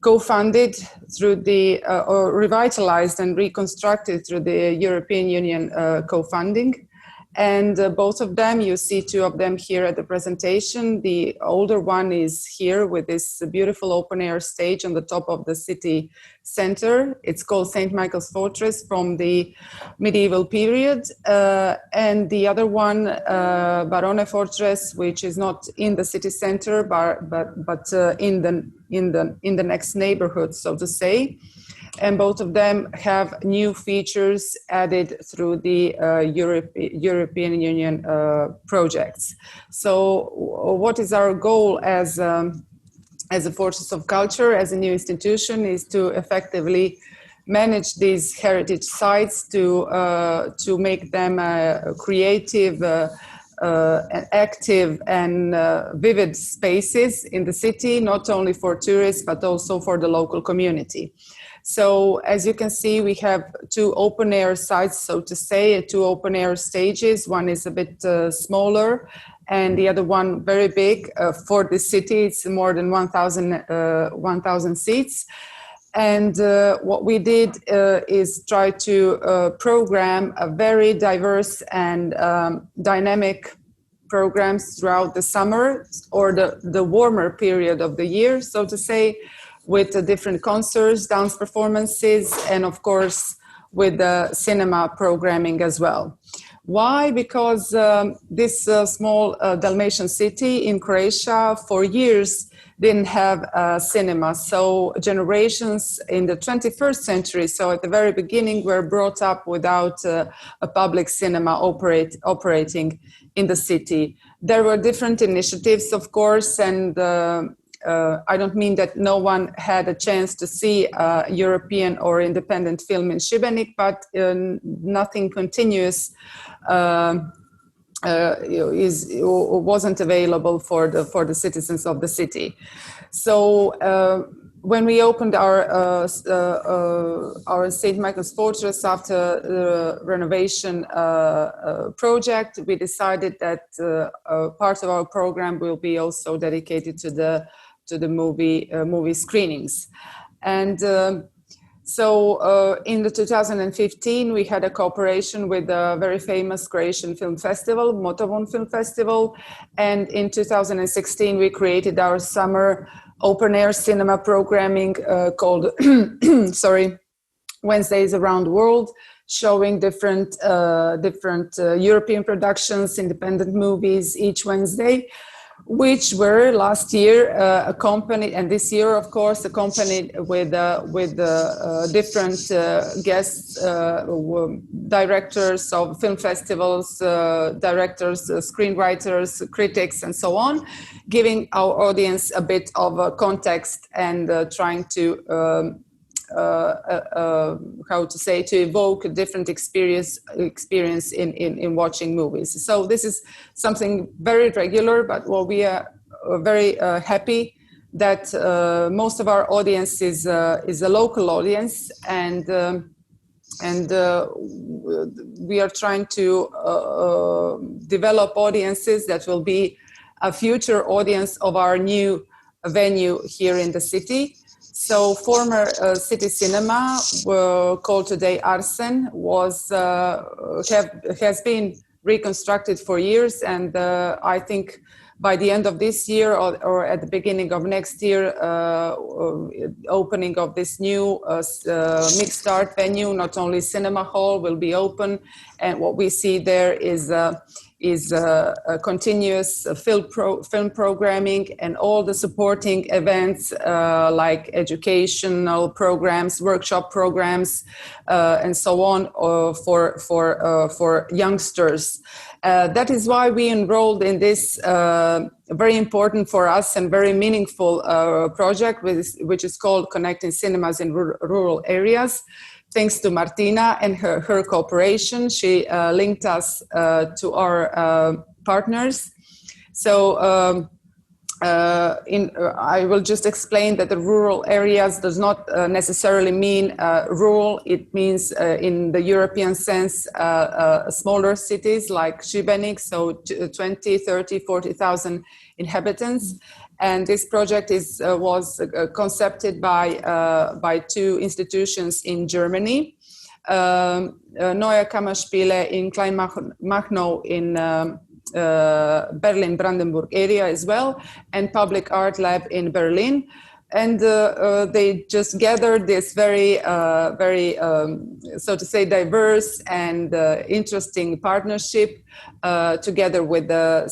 co-funded through the, or revitalized and reconstructed through the European Union co-funding. And both of them, you see two of them here at the presentation. The older one is here with this beautiful open air stage on the top of the city center. It's called St. Michael's Fortress from the medieval period. And the other one, Barone Fortress, which is not in the city center, but in the next neighborhood, so to say. And both of them have new features added through the European Union projects. So what is our goal as a Fortress of Culture, as a new institution, is to effectively manage these heritage sites to make them creative, active and vivid spaces in the city, not only for tourists, but also for the local community. So as you can see, we have two open air sites, so to say, two open air stages. One is a bit smaller and the other one very big. For the city, it's more than 1,000 seats. And what we did is try to program a very diverse and dynamic programs throughout the summer or the warmer period of the year, so to say, with different concerts, dance performances, and of course with the cinema programming as well. Why? Because this small Dalmatian city in Croatia for years didn't have a cinema. So generations in the 21st century, so at the very beginning, were brought up without a public cinema operating in the city. There were different initiatives, of course, and I don't mean that no one had a chance to see a European or independent film in Šibenik, but nothing continuous wasn't available for the citizens of the city. So when we opened our St. Michael's Fortress after the renovation project, we decided that part of our program will be also dedicated to the movie screenings. And so in the 2015, we had a cooperation with a very famous Croatian film festival, Motovun Film Festival. And in 2016, we created our summer open air cinema programming called, Wednesdays Around the World, showing different European productions, independent movies each Wednesday, which were last year accompanied, and this year, of course, accompanied with different guests, directors of film festivals, directors, screenwriters, critics, and so on, giving our audience a bit of a context and trying to to evoke a different experience in watching movies. So this is something very regular, but we are very happy that most of our audience is a local audience, and we are trying to develop audiences that will be a future audience of our new venue here in the city. So former city cinema, called today Arsen, has been reconstructed for years, and I think by the end of this year or at the beginning of next year, opening of this new mixed art venue. Not only cinema hall will be open, and what we see there is a continuous film programming and all the supporting events like educational programs, workshop programs, and so on for youngsters. That is why we enrolled in this very important for us and very meaningful project, which is called Connecting Cinemas in Rural Areas. Thanks to Martina and her cooperation, she linked us to our partners. So I will just explain that the rural areas does not necessarily mean rural. It means in the European sense, smaller cities like Šibenik, so 20, 30, 40,000 inhabitants. And this project was conceived by two institutions in Germany, Neue Kammerspiele in Kleinmachnow in Berlin-Brandenburg area as well, and Public Art Lab in Berlin. And they just gathered this very, so to say, diverse and interesting partnership together with the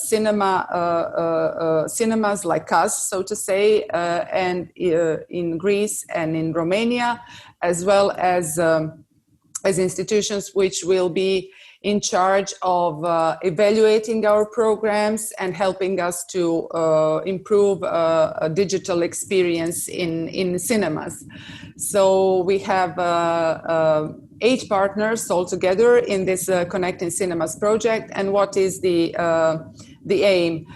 cinemas like us, so to say, and in Greece and in Romania, as well as institutions which will be in charge of evaluating our programs and helping us to improve a digital experience in cinemas. So we have 8 partners altogether in this Connecting Cinemas project. And what is the aim?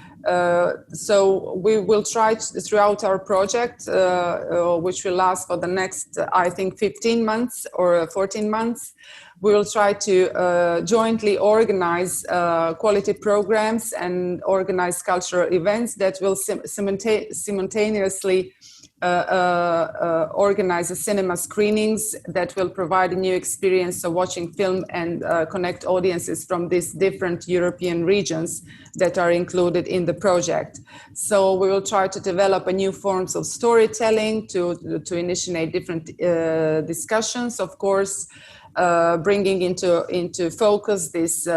So we will try throughout our project, which will last for the next, I think, 15 months or 14 months, we will try to jointly organize quality programs and organize cultural events that will simultaneously organize the cinema screenings that will provide a new experience of watching film and connect audiences from these different European regions that are included in the project. So we will try to develop a new forms of storytelling to initiate different discussions, of course, bringing into focus these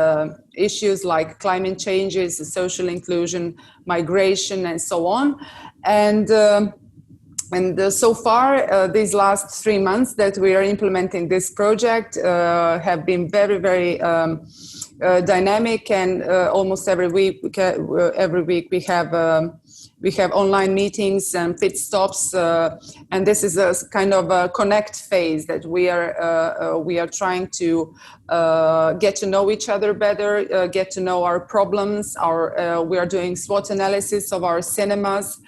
issues like climate changes, social inclusion, migration, and so on. And so far, these last 3 months that we are implementing this project have been very, very dynamic, and almost every week we have online meetings and pit stops, and this is a kind of a connect phase that we are trying to get to know each other better, get to know our problems. We are doing SWOT analysis of our cinemas.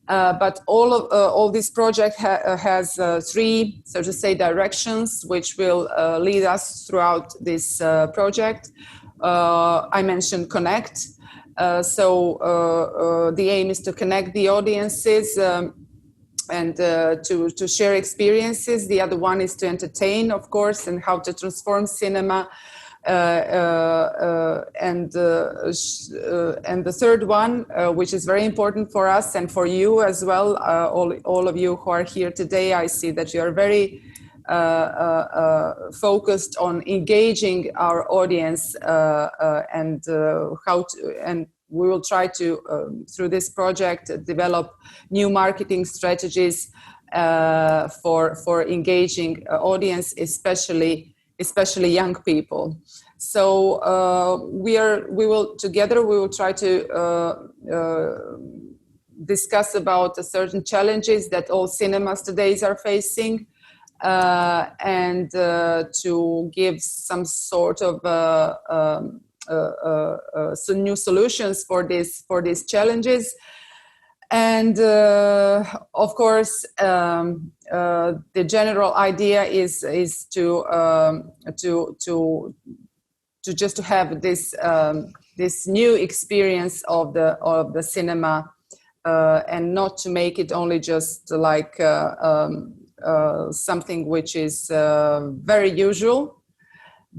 But all this project has 3, so to say, directions which will lead us throughout this project. I mentioned connect. So the aim is to connect the audiences and to share experiences. The other one is to entertain, of course, and how to transform cinema. And the third one, which is very important for us and for you as well, all of you who are here today, I see that you are very focused on engaging our audience and we will try to, through this project, develop new marketing strategies for engaging audience, especially young people. So we will try to discuss about certain challenges that all cinemas today are facing, and to give some sort of some new solutions for these challenges. And of course, the general idea is to just to have this new experience of the cinema, and not to make it only just like something which is very usual,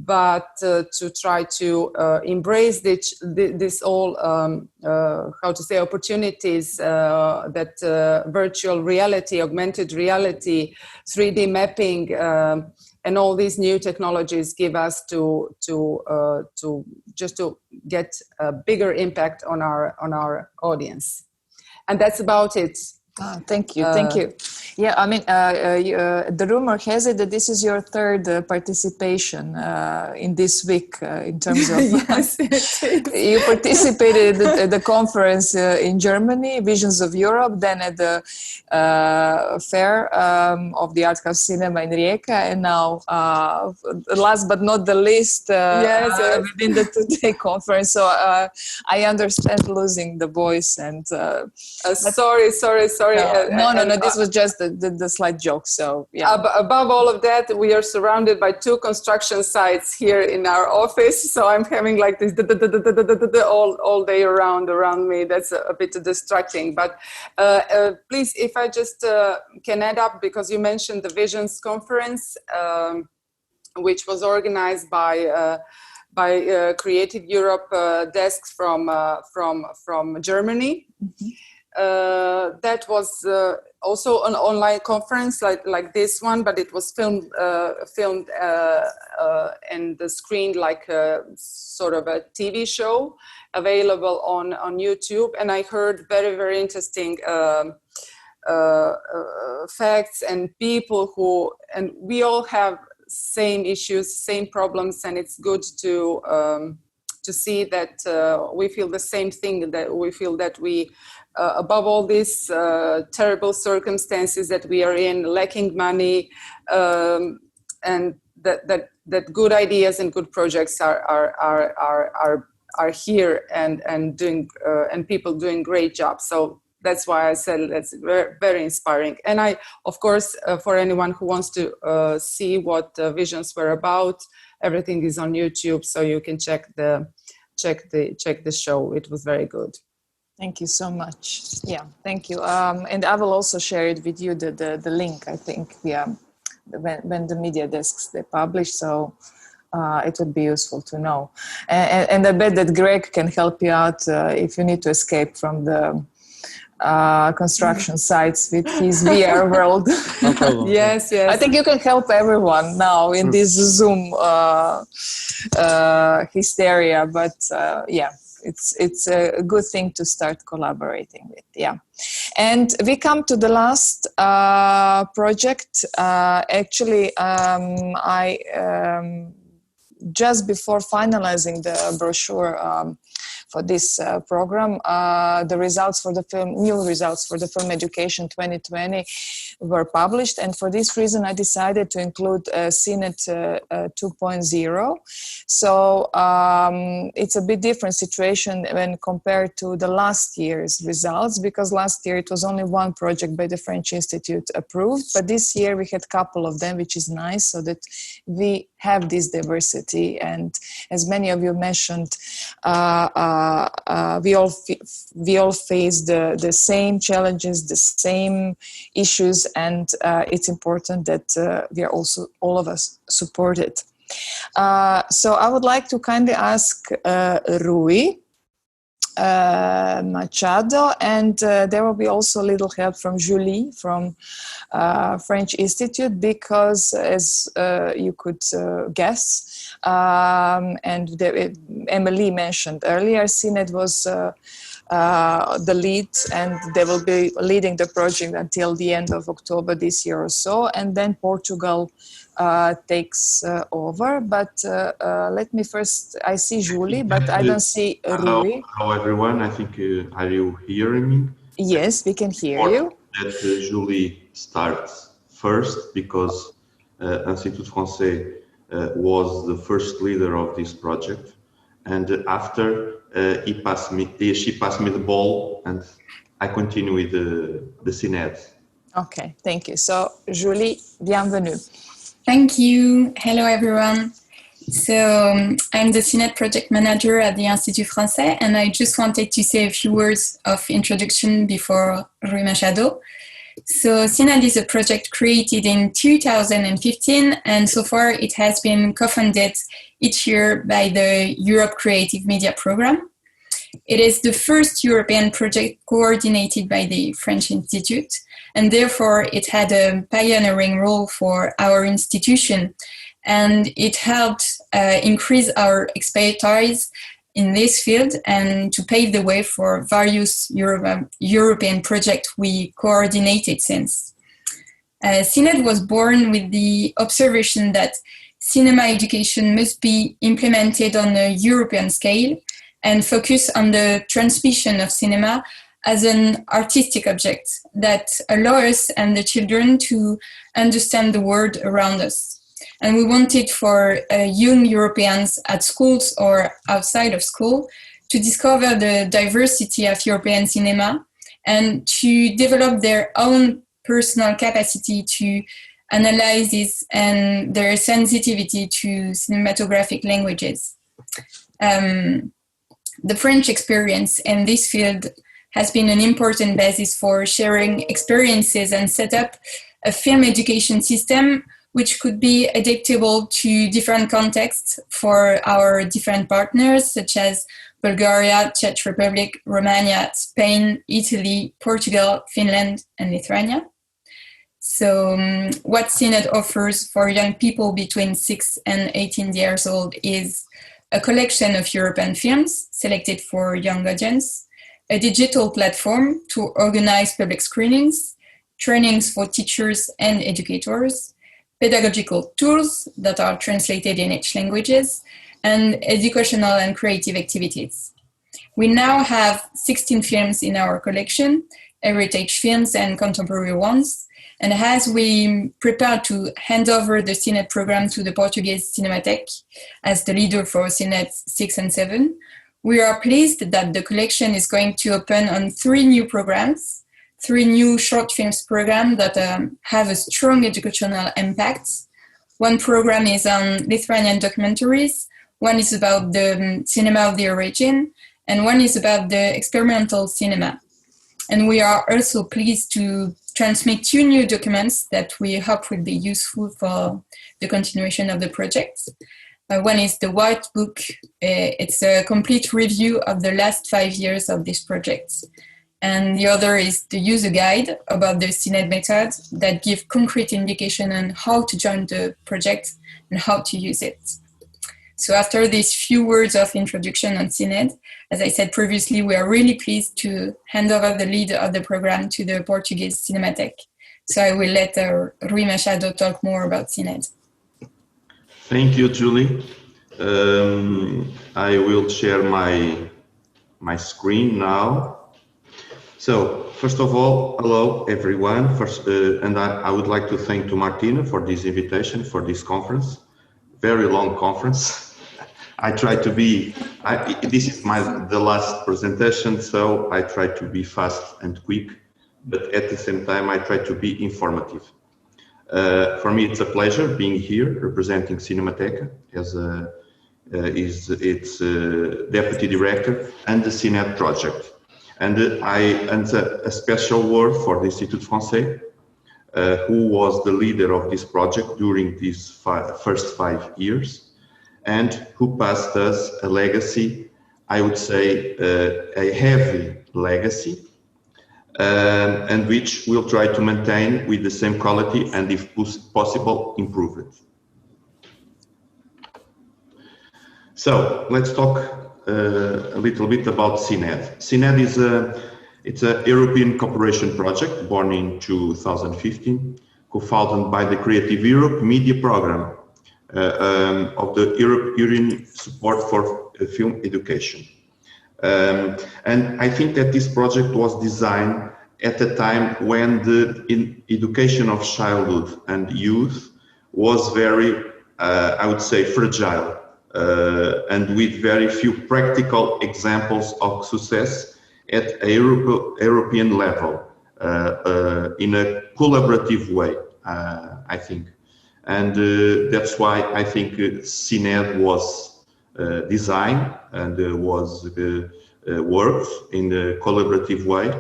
to try to embrace this all opportunities that virtual reality, augmented reality, 3D mapping, and all these new technologies give us to get a bigger impact on our audience. And that's about it. Thank you. Yeah, I mean, the rumor has it that this is your third participation in this week in terms of... Yes, you participated at the conference in Germany, Visions of Europe, then at the fair of the Art House Cinema in Rijeka, and now, last but not the least, within the two-day conference. So I understand losing the voice and... sorry. No, this was just the slight joke. So yeah. Above all of that, we are surrounded by 2 construction sites here in our office. So I'm having like this all day around me. That's a bit distracting. But please, if I just can add up, because you mentioned the Visions Conference, which was organized by Creative Europe desks from Germany. Mm-hmm. That was also an online conference like this one, but it was filmed and screened like a sort of a TV show available on YouTube. And I heard very, very interesting facts and people and we all have same issues, same problems, and it's good to see that we feel the same thing, that we feel that we above all these terrible circumstances that we are in, lacking money, and that good ideas and good projects are here and doing and people doing great jobs. So that's why I said that's very, very inspiring. And I, of course, for anyone who wants to see what Visions were about, everything is on YouTube, so you can check the show. It was very good. Thank you so much. Yeah, thank you. And I will also share it with you, the link, I think, when the media desks they publish. So it would be useful to know. And I bet that Gregg can help you out if you need to escape from the construction sites with his VR world. No problem. Yes. I think you can help everyone now in this Zoom hysteria, but yeah. It's a good thing to start collaborating with, yeah. And we come to the last project. Actually, I just before finalizing the brochure for this program, the results for the film, new results for the Film Education 2020 were published. And for this reason, I decided to include CinEd 2.0. So it's a bit different situation when compared to the last year's results, because last year it was only one project by the French Institute approved. But this year we had a couple of them, which is nice, so that we have this diversity. And as many of you mentioned, we all face the same challenges, the same issues, and it's important that we are also all of us supported. So I would like to kindly ask Rui Machado, and there will be also a little help from Julie from French Institute, because as you could guess, and Emily mentioned earlier, CinEd was the lead, and they will be leading the project until the end of October this year or so, and then Portugal takes over. But let me first, I see Julie, but I don't see Rui. Hello everyone, I think, are you hearing me? Yes, we can hear you. That Julie starts first, because Institut Français was the first leader of this project, and after she passed me the ball, and I continue with the CinEd. Okay, thank you. So Julie, bienvenue. Thank you. Hello everyone. So I'm the CinEd project manager at the Institut Français, and I just wanted to say a few words of introduction before Rui Machado. So CinEd is a project created in 2015, and so far it has been co-funded each year by the Europe Creative Media Programme. It is the first European project coordinated by the French Institute, and therefore it had a pioneering role for our institution, and it helped increase our expertise in this field and to pave the way for various European projects we coordinated since. CinEd was born with the observation that cinema education must be implemented on a European scale and focus on the transmission of cinema as an artistic object that allows us and the children to understand the world around us. And we wanted for young Europeans at schools or outside of school to discover the diversity of European cinema and to develop their own personal capacity to analyze this and their sensitivity to cinematographic languages. The French experience in this field has been an important basis for sharing experiences and set up a film education system which could be adaptable to different contexts for our different partners, such as Bulgaria, Czech Republic, Romania, Spain, Italy, Portugal, Finland, and Lithuania. So what CinEd offers for young people between 6 and 18 years old is a collection of European films selected for young audience, a digital platform to organize public screenings, trainings for teachers and educators, pedagogical tools that are translated in each languages, and educational and creative activities. We now have 16 films in our collection, heritage films and contemporary ones. And as we prepare to hand over the CinEd program to the Portuguese Cinemateca as the leader for CinEd 6 and 7, we are pleased that the collection is going to open on 3 new programs, 3 new short films programs that have a strong educational impact. One program is on Lithuanian documentaries, one is about the cinema of the origin, and one is about the experimental cinema. And we are also pleased to transmit 2 new documents that we hope will be useful for the continuation of the project. One is the White Book. It's a complete review of the last 5 years of this project. And the other is the user guide about the CinEd method that give concrete indication on how to join the project and how to use it. So after these few words of introduction on CinEd, as I said previously, we are really pleased to hand over the lead of the program to the Portuguese Cinemateca. So I will let Rui Machado talk more about CinEd. Thank you, Julie. I will share my screen now. So, first of all, hello everyone. And I would like to thank to Martina for this invitation for this conference. Very long conference. I try to be, this is the last presentation, so I try to be fast and quick, but at the same time I try to be informative. For me it's a pleasure being here representing Cinemateca as its deputy director and the CinEd project. And a special word for the Institut Français, who was the leader of this project during these first 5 years, and who passed us a legacy, I would say a heavy legacy, and which we'll try to maintain with the same quality and, if possible, improve it. So let's talk a little bit about CinEd. CinEd is it's a European cooperation project born in 2015, co-founded by the Creative Europe Media Program of the European support for film education. And I think that this project was designed at a time when the education of childhood and youth was very, I would say, fragile, and with very few practical examples of success at a European level, in a collaborative way, I think. And that's why I think CinEd was designed and was worked in a collaborative way.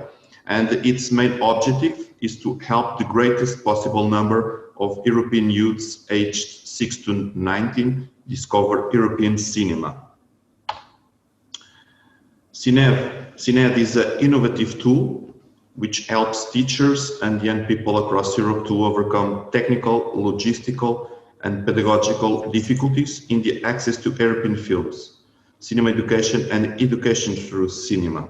and its main objective is to help the greatest possible number of European youths aged 6 to 19 discover European cinema. CinEd is an innovative tool which helps teachers and young people across Europe to overcome technical, logistical, and pedagogical difficulties in the access to European films, cinema education, and education through cinema.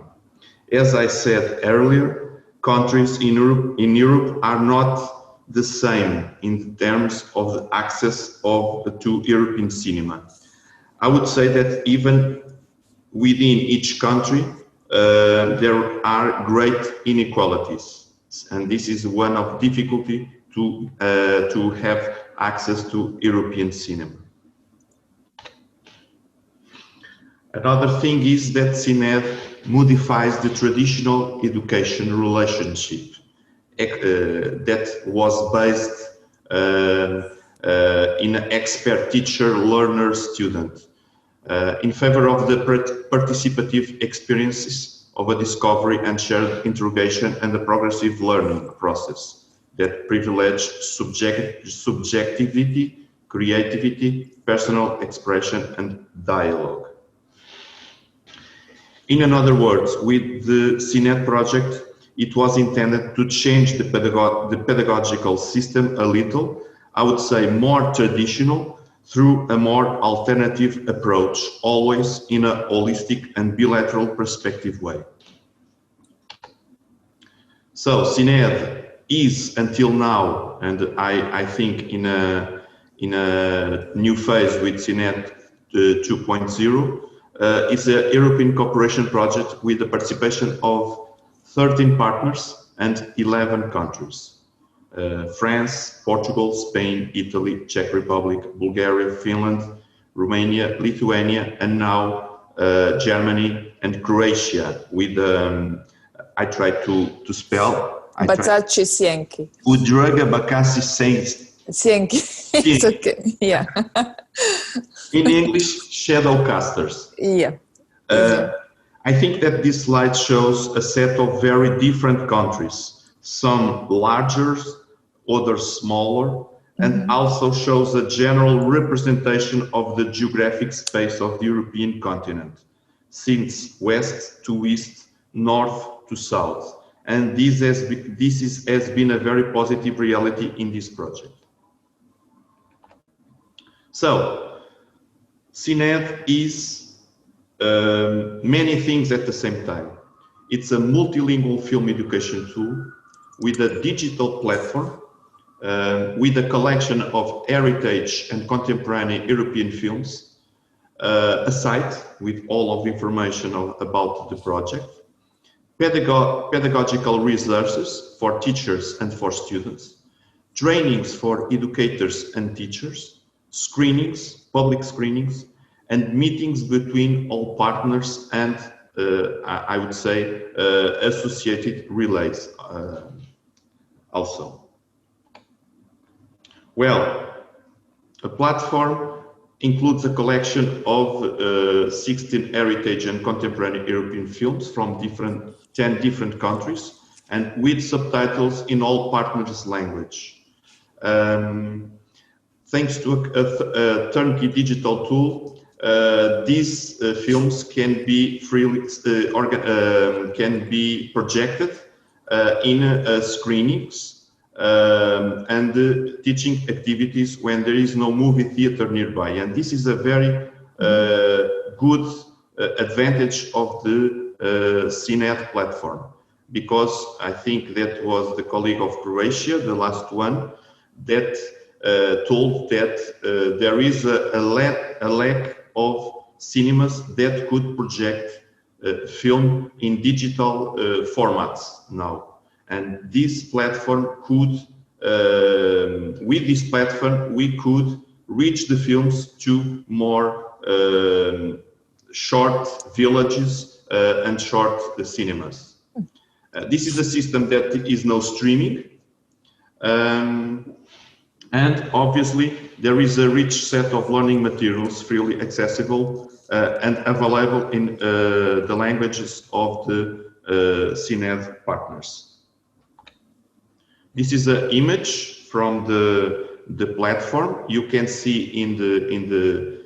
As I said earlier, countries in Europe are not the same in terms of the access to European cinema. I would say that even within each country, there are great inequalities, and this is one of difficulty to have access to European cinema. Another thing is that CinEd modifies the traditional education relationship that was based in an expert teacher, learner, student. In favor of the participative experiences of a discovery and shared interrogation and the progressive learning process that privilege subjectivity, creativity, personal expression, and dialogue. In other words, with the CinEd project, it was intended to change the pedagogical system a little, I would say more traditional, through a more alternative approach, always in a holistic and bilateral perspective way. So CinEd is until now, and I think in a new phase with CinEd 2.0, is a European cooperation project with the participation of 13 partners and 11 countries. France, Portugal, Spain, Italy, Czech Republic, Bulgaria, Finland, Romania, Lithuania, and now Germany and Croatia. With I tried to spell. Bačelić. Udruga Bakasi Sienki. It's okay. Yeah. In English, Shadowcasters. Yeah. I think that this slide shows a set of very different countries, some larger, others smaller, and also shows a general representation of the geographic space of the European continent, since west to east, north to south. And this has been a very positive reality in this project. So, CinEd is many things at the same time. It's a multilingual film education tool with a digital platform, with a collection of heritage and contemporary European films, a site with all of the information about the project, pedagogical resources for teachers and for students, trainings for educators and teachers, screenings, public screenings, and meetings between all partners and I would say associated relays also. Well, a platform includes a collection of 16 heritage and contemporary European films from 10 different countries and with subtitles in all partners' language. Thanks to a turnkey digital tool, these films can be freely can be projected in screenings and teaching activities when there is no movie theater nearby, and this is a very good advantage of the CinEd platform, because I think that was the colleague of Croatia, the last one, that told that there is a lack of cinemas that could project film in digital formats now. And this platform could, with this platform, we could reach the films to more short villages and short cinemas. This is a system that is no streaming. And obviously, there is a rich set of learning materials freely accessible and available in the languages of the CinEd partners. This is an image from the platform. You can see in the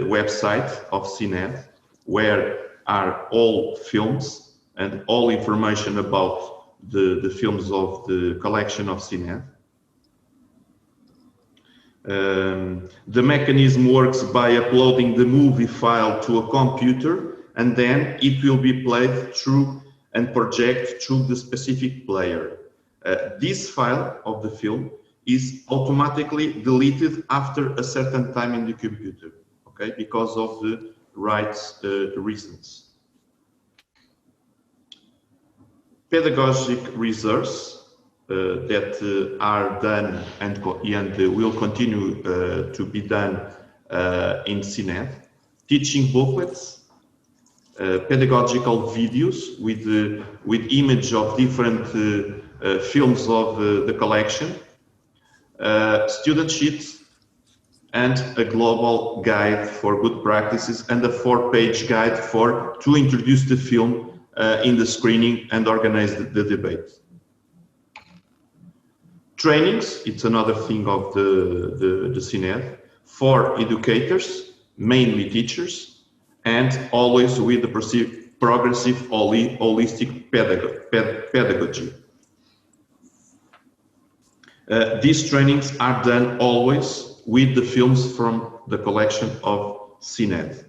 website of CinEd where are all films and all information about the films of the collection of CinEd. The mechanism works by uploading the movie file to a computer, and then it will be played through and projected through the specific player. This file of the film is automatically deleted after a certain time in the computer, okay, because of the rights reasons. Pedagogic research that are done and will continue to be done in CinEd, teaching booklets, pedagogical videos with image of different films of the collection, student sheets, and a global guide for good practices and a 4-page guide to introduce the film in the screening and organize the debate. Trainings, it's another thing of the CinEd, for educators, mainly teachers, and always with the progressive holistic pedagogy. These trainings are done always with the films from the collection of CinEd.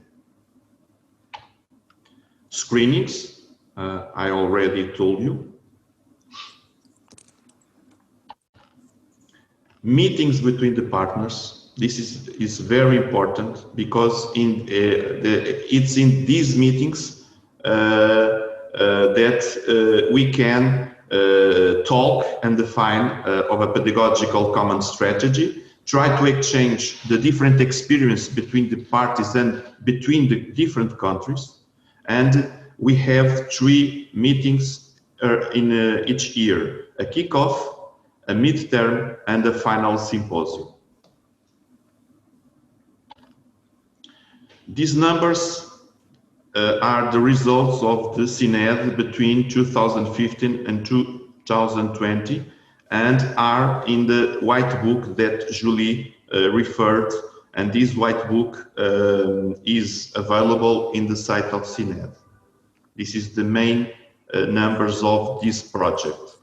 Screenings, I already told you. Meetings between the partners, this is very important because it's in these meetings that we can talk and define of a pedagogical common strategy, try to exchange the different experience between the parties and between the different countries. And we have 3 meetings in each year, a kickoff, a midterm, and a final symposium. These numbers are the results of the CinEd between 2015 and 2020 and are in the white book that Julie referred, and this white book is available in the site of CinEd. This is the main numbers of this project.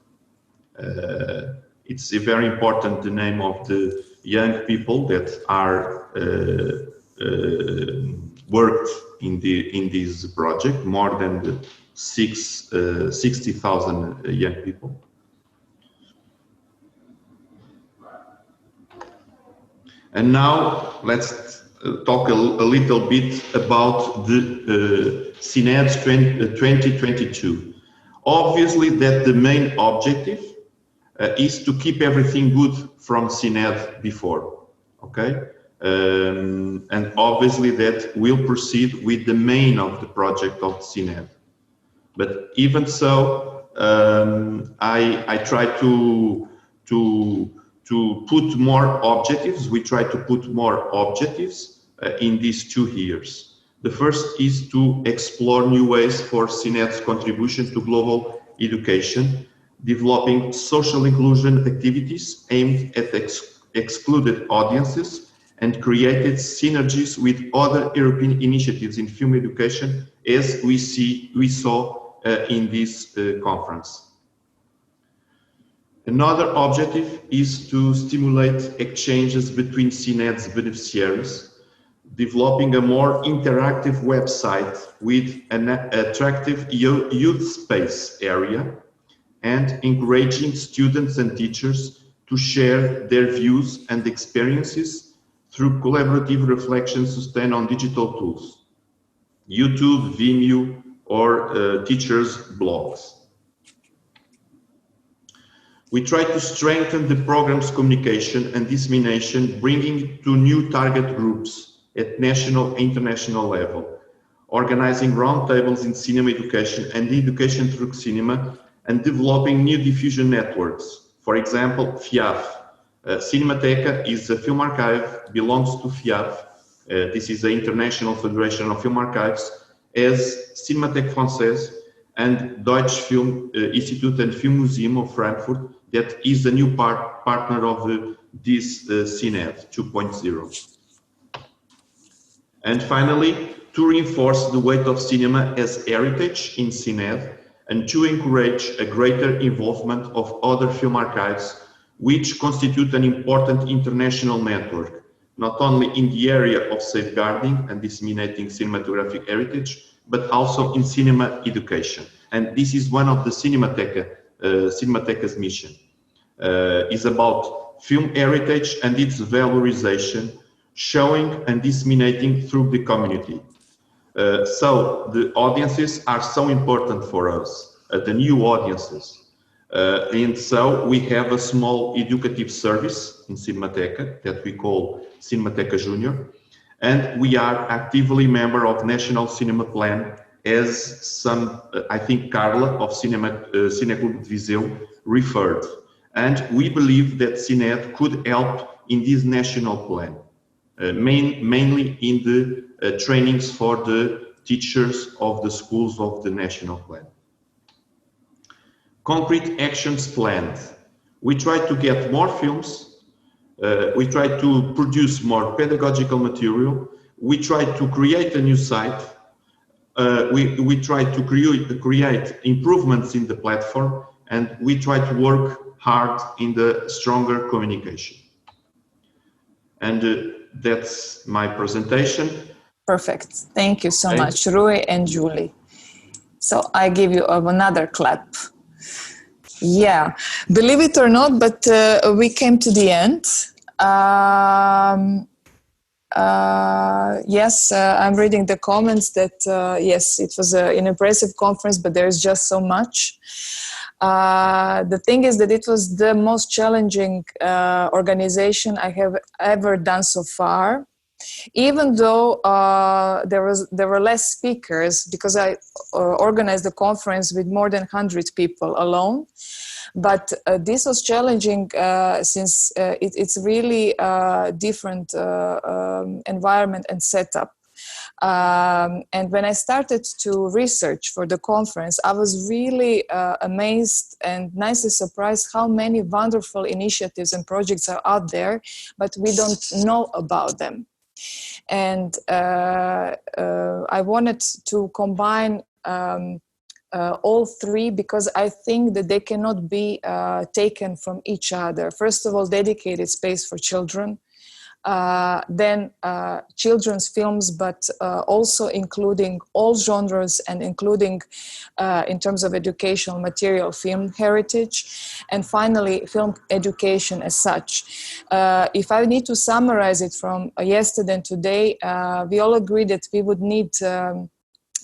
It's very important, the name of the young people that are worked in this project, more than 60,000 young people. And now let's talk a little bit about the CinEd 2022. Obviously that the main objective is to keep everything good from CinEd before, okay? And obviously that will proceed with the main of the project of CinEd. But even so, I try to put more objectives. We try to put more objectives in these 2 years. The first is to explore new ways for CinEd's contribution to global education, developing social inclusion activities aimed at excluded audiences, and created synergies with other European initiatives in film education, as we saw in this conference. Another objective is to stimulate exchanges between CinEd's beneficiaries, developing a more interactive website with an attractive youth space area, and encouraging students and teachers to share their views and experiences through collaborative reflection sustained on digital tools, YouTube, Vimeo, or teachers' blogs. We try to strengthen the program's communication and dissemination, bringing it to new target groups at national and international level, organizing roundtables in cinema education and education through cinema, and developing new diffusion networks. For example, FIAF. Cinemateca is a film archive, belongs to FIAF. This is the International Federation of Film Archives, as Cinémathèque Française, and Deutsche Film Institute and Film Museum of Frankfurt, that is the new partner of this CinEd 2.0. And finally, to reinforce the weight of cinema as heritage in CinEd and to encourage a greater involvement of other film archives, which constitute an important international network, not only in the area of safeguarding and disseminating cinematographic heritage, but also in cinema education. And this is one of the Cinemateca's mission, is about film heritage and its valorization, showing and disseminating through the community. So the audiences are so important for us, the new audiences. And so we have a small educative service in Cinemateca that we call Cinemateca Junior, and we are actively member of National Cinema Plan, as some, I think Carla of Cineclub de Viseu referred. And we believe that CinEd could help in this national plan, mainly in the trainings for the teachers of the schools of the national plan. Concrete actions planned. We try to get more films. We try to produce more pedagogical material. We try to create a new site. We try to create improvements in the platform, and we try to work hard in the stronger communication. And that's my presentation. Perfect. Thank you so much, Rui and Julie. So I give you another clap. Yeah, believe it or not, but we came to the end. Yes, I'm reading the comments that yes, it was an impressive conference, but there's just so much. The thing is that it was the most challenging organization I have ever done so far. Even though there were less speakers, because I organized the conference with more than 100 people alone. But this was challenging since it's really a different environment and setup. And when I started to research for the conference, I was really amazed and nicely surprised how many wonderful initiatives and projects are out there, but we don't know about them. And I wanted to combine all three, because I think that they cannot be taken from each other. First of all, dedicated space for children, then children's films, but also including all genres and including in terms of educational material, film heritage, and finally film education as such. If I need to summarize it from yesterday and today, we all agree that we would need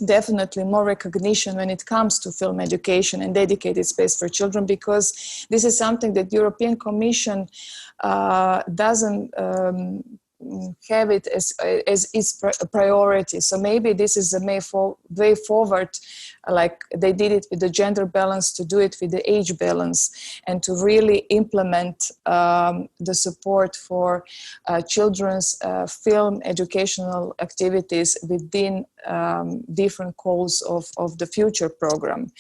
definitely more recognition when it comes to film education and dedicated space for children, because this is something that European Commission doesn't have it as its priority. So maybe this is the way forward, like they did it with the gender balance, to do it with the age balance, and to really implement the support for children's film educational activities within different goals of the future program.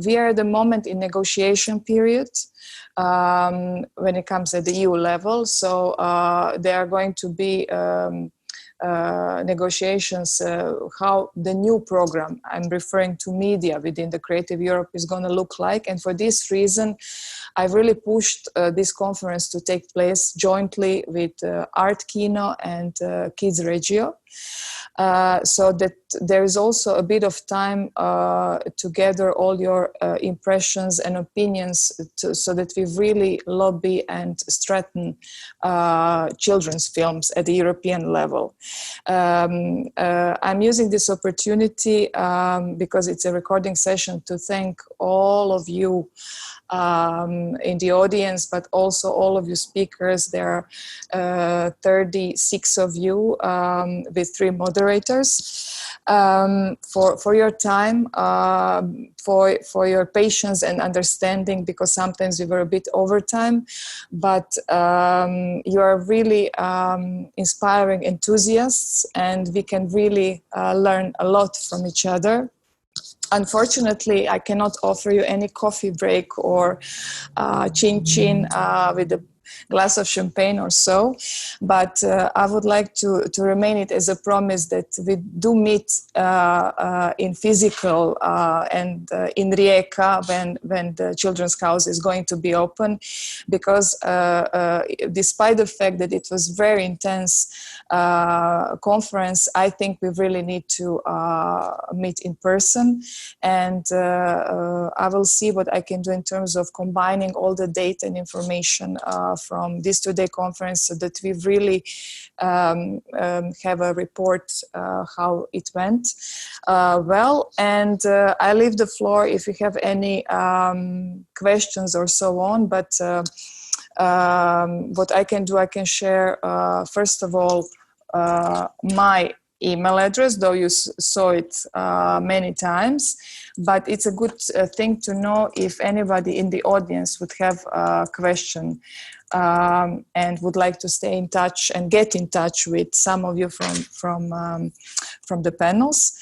We are at the moment in negotiation period when it comes at the EU level. So there are going to be negotiations how the new program, I'm referring to media within the Creative Europe, is going to look like. And for this reason, I really pushed this conference to take place jointly with Art Kino and Kids Regio. So that there is also a bit of time to gather all your impressions and opinions so that we really lobby and strengthen children's films at the European level. I'm using this opportunity because it's a recording session to thank all of you in the audience, but also all of you speakers. There are 36 of you with 3 moderators for your time, for your patience and understanding, because sometimes we were a bit over time, but you are really inspiring enthusiasts, and we can really learn a lot from each other. unfortunately, I cannot offer you any coffee break or chin-chin with a glass of champagne or so, but I would like to remain it as a promise that we do meet in physical and in Rijeka when the Children's House is going to be open, because despite the fact that it was very intense conference, I think we really need to meet in person, and I will see what I can do in terms of combining all the data and information from this two-day conference, so that we really have a report how it went well. And I leave the floor if you have any questions or so on, but what I can do, I can share first of all my email address, though you saw it many times, but it's a good thing to know if anybody in the audience would have a question and would like to stay in touch and get in touch with some of you from the panels.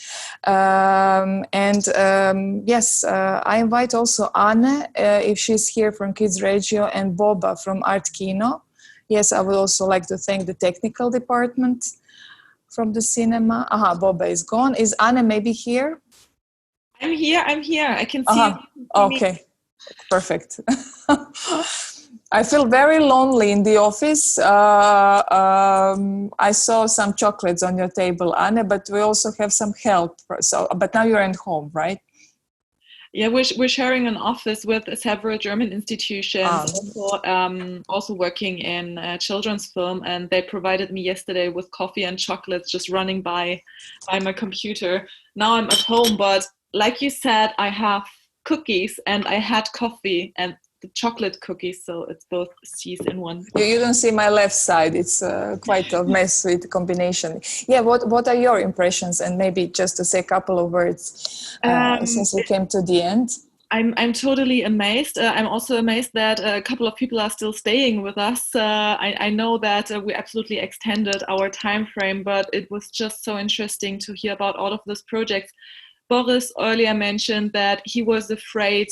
Yes, I invite also Anne, if she's here, from Kids Radio, and Boba from Art Kino. Yes, I would also like to thank the technical department from the cinema. Aha, Boba is gone. Is Anne maybe here? I'm here. I can see you. Okay, perfect. I feel very lonely in the office. I saw some chocolates on your table, Anne, but we also have some help. So, but now you're at home, right? Yeah, we're sharing an office with several German institutions, also working in children's film, and they provided me yesterday with coffee and chocolates just running by my computer. Now I'm at home, but like you said, I have cookies and I had coffee and the chocolate cookies, so it's both C's in one. You don't see my left side. It's quite a mess with combination. Yeah, what are your impressions? And maybe just to say a couple of words since we came to the end. I'm totally amazed. I'm also amazed that a couple of people are still staying with us. I know that we absolutely extended our time frame, but it was just so interesting to hear about all of these projects. Boris earlier mentioned that he was afraid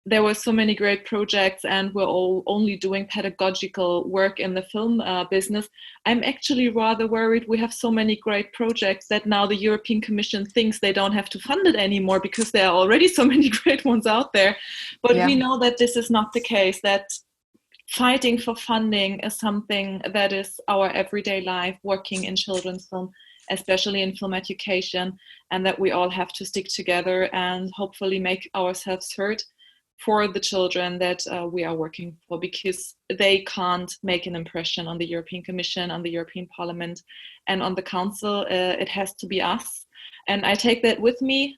there were so many great projects and we're all only doing pedagogical work in the film business. I'm actually rather worried we have so many great projects that now the European Commission thinks they don't have to fund it anymore because there are already so many great ones out there. But we know that this is not the case, that fighting for funding is something that is our everyday life, working in children's film, especially in film education, and that we all have to stick together and hopefully make ourselves heard for the children that we are working for, because they can't make an impression on the European Commission, on the European Parliament, and on the Council. It has to be us. And I take that with me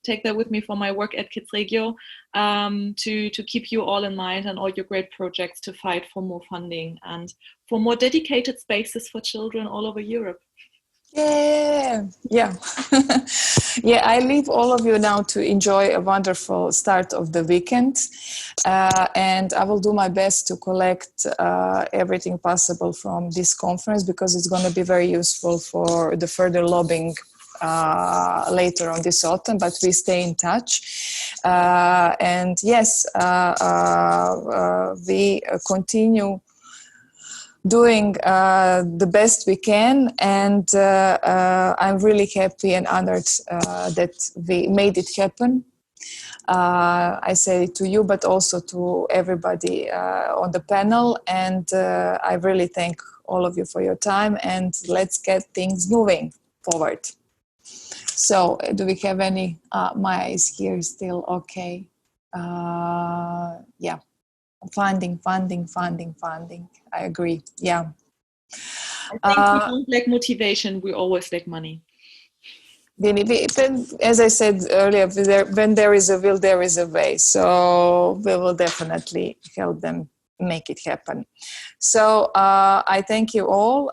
for my work at Kids Regio, to keep you all in mind and all your great projects, to fight for more funding and for more dedicated spaces for children all over Europe. Yeah. Yeah, I leave all of you now to enjoy a wonderful start of the weekend. And I will do my best to collect everything possible from this conference, because it's going to be very useful for the further lobbying later on this autumn, but we stay in touch. And yes, we continue doing the best we can, and I'm really happy and honored that we made it happen. I say it to you, but also to everybody on the panel, and I really thank all of you for your time, and let's get things moving forward. So, do we have any? My eyes here still okay. Yeah. Funding. I agree. Yeah. I think we don't lack motivation. We always lack money. As I said earlier, when there is a will, there is a way. So we will definitely help them make it happen. So I thank you all.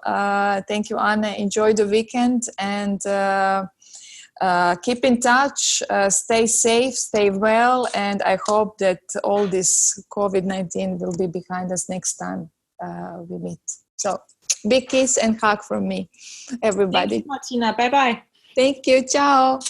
Thank you, Anna. Enjoy the weekend, and keep in touch, stay safe, stay well, and I hope that all this COVID-19 will be behind us next time we meet. So, big kiss and hug from me, everybody. Thank you, Martina. Bye-bye. Thank you. Ciao.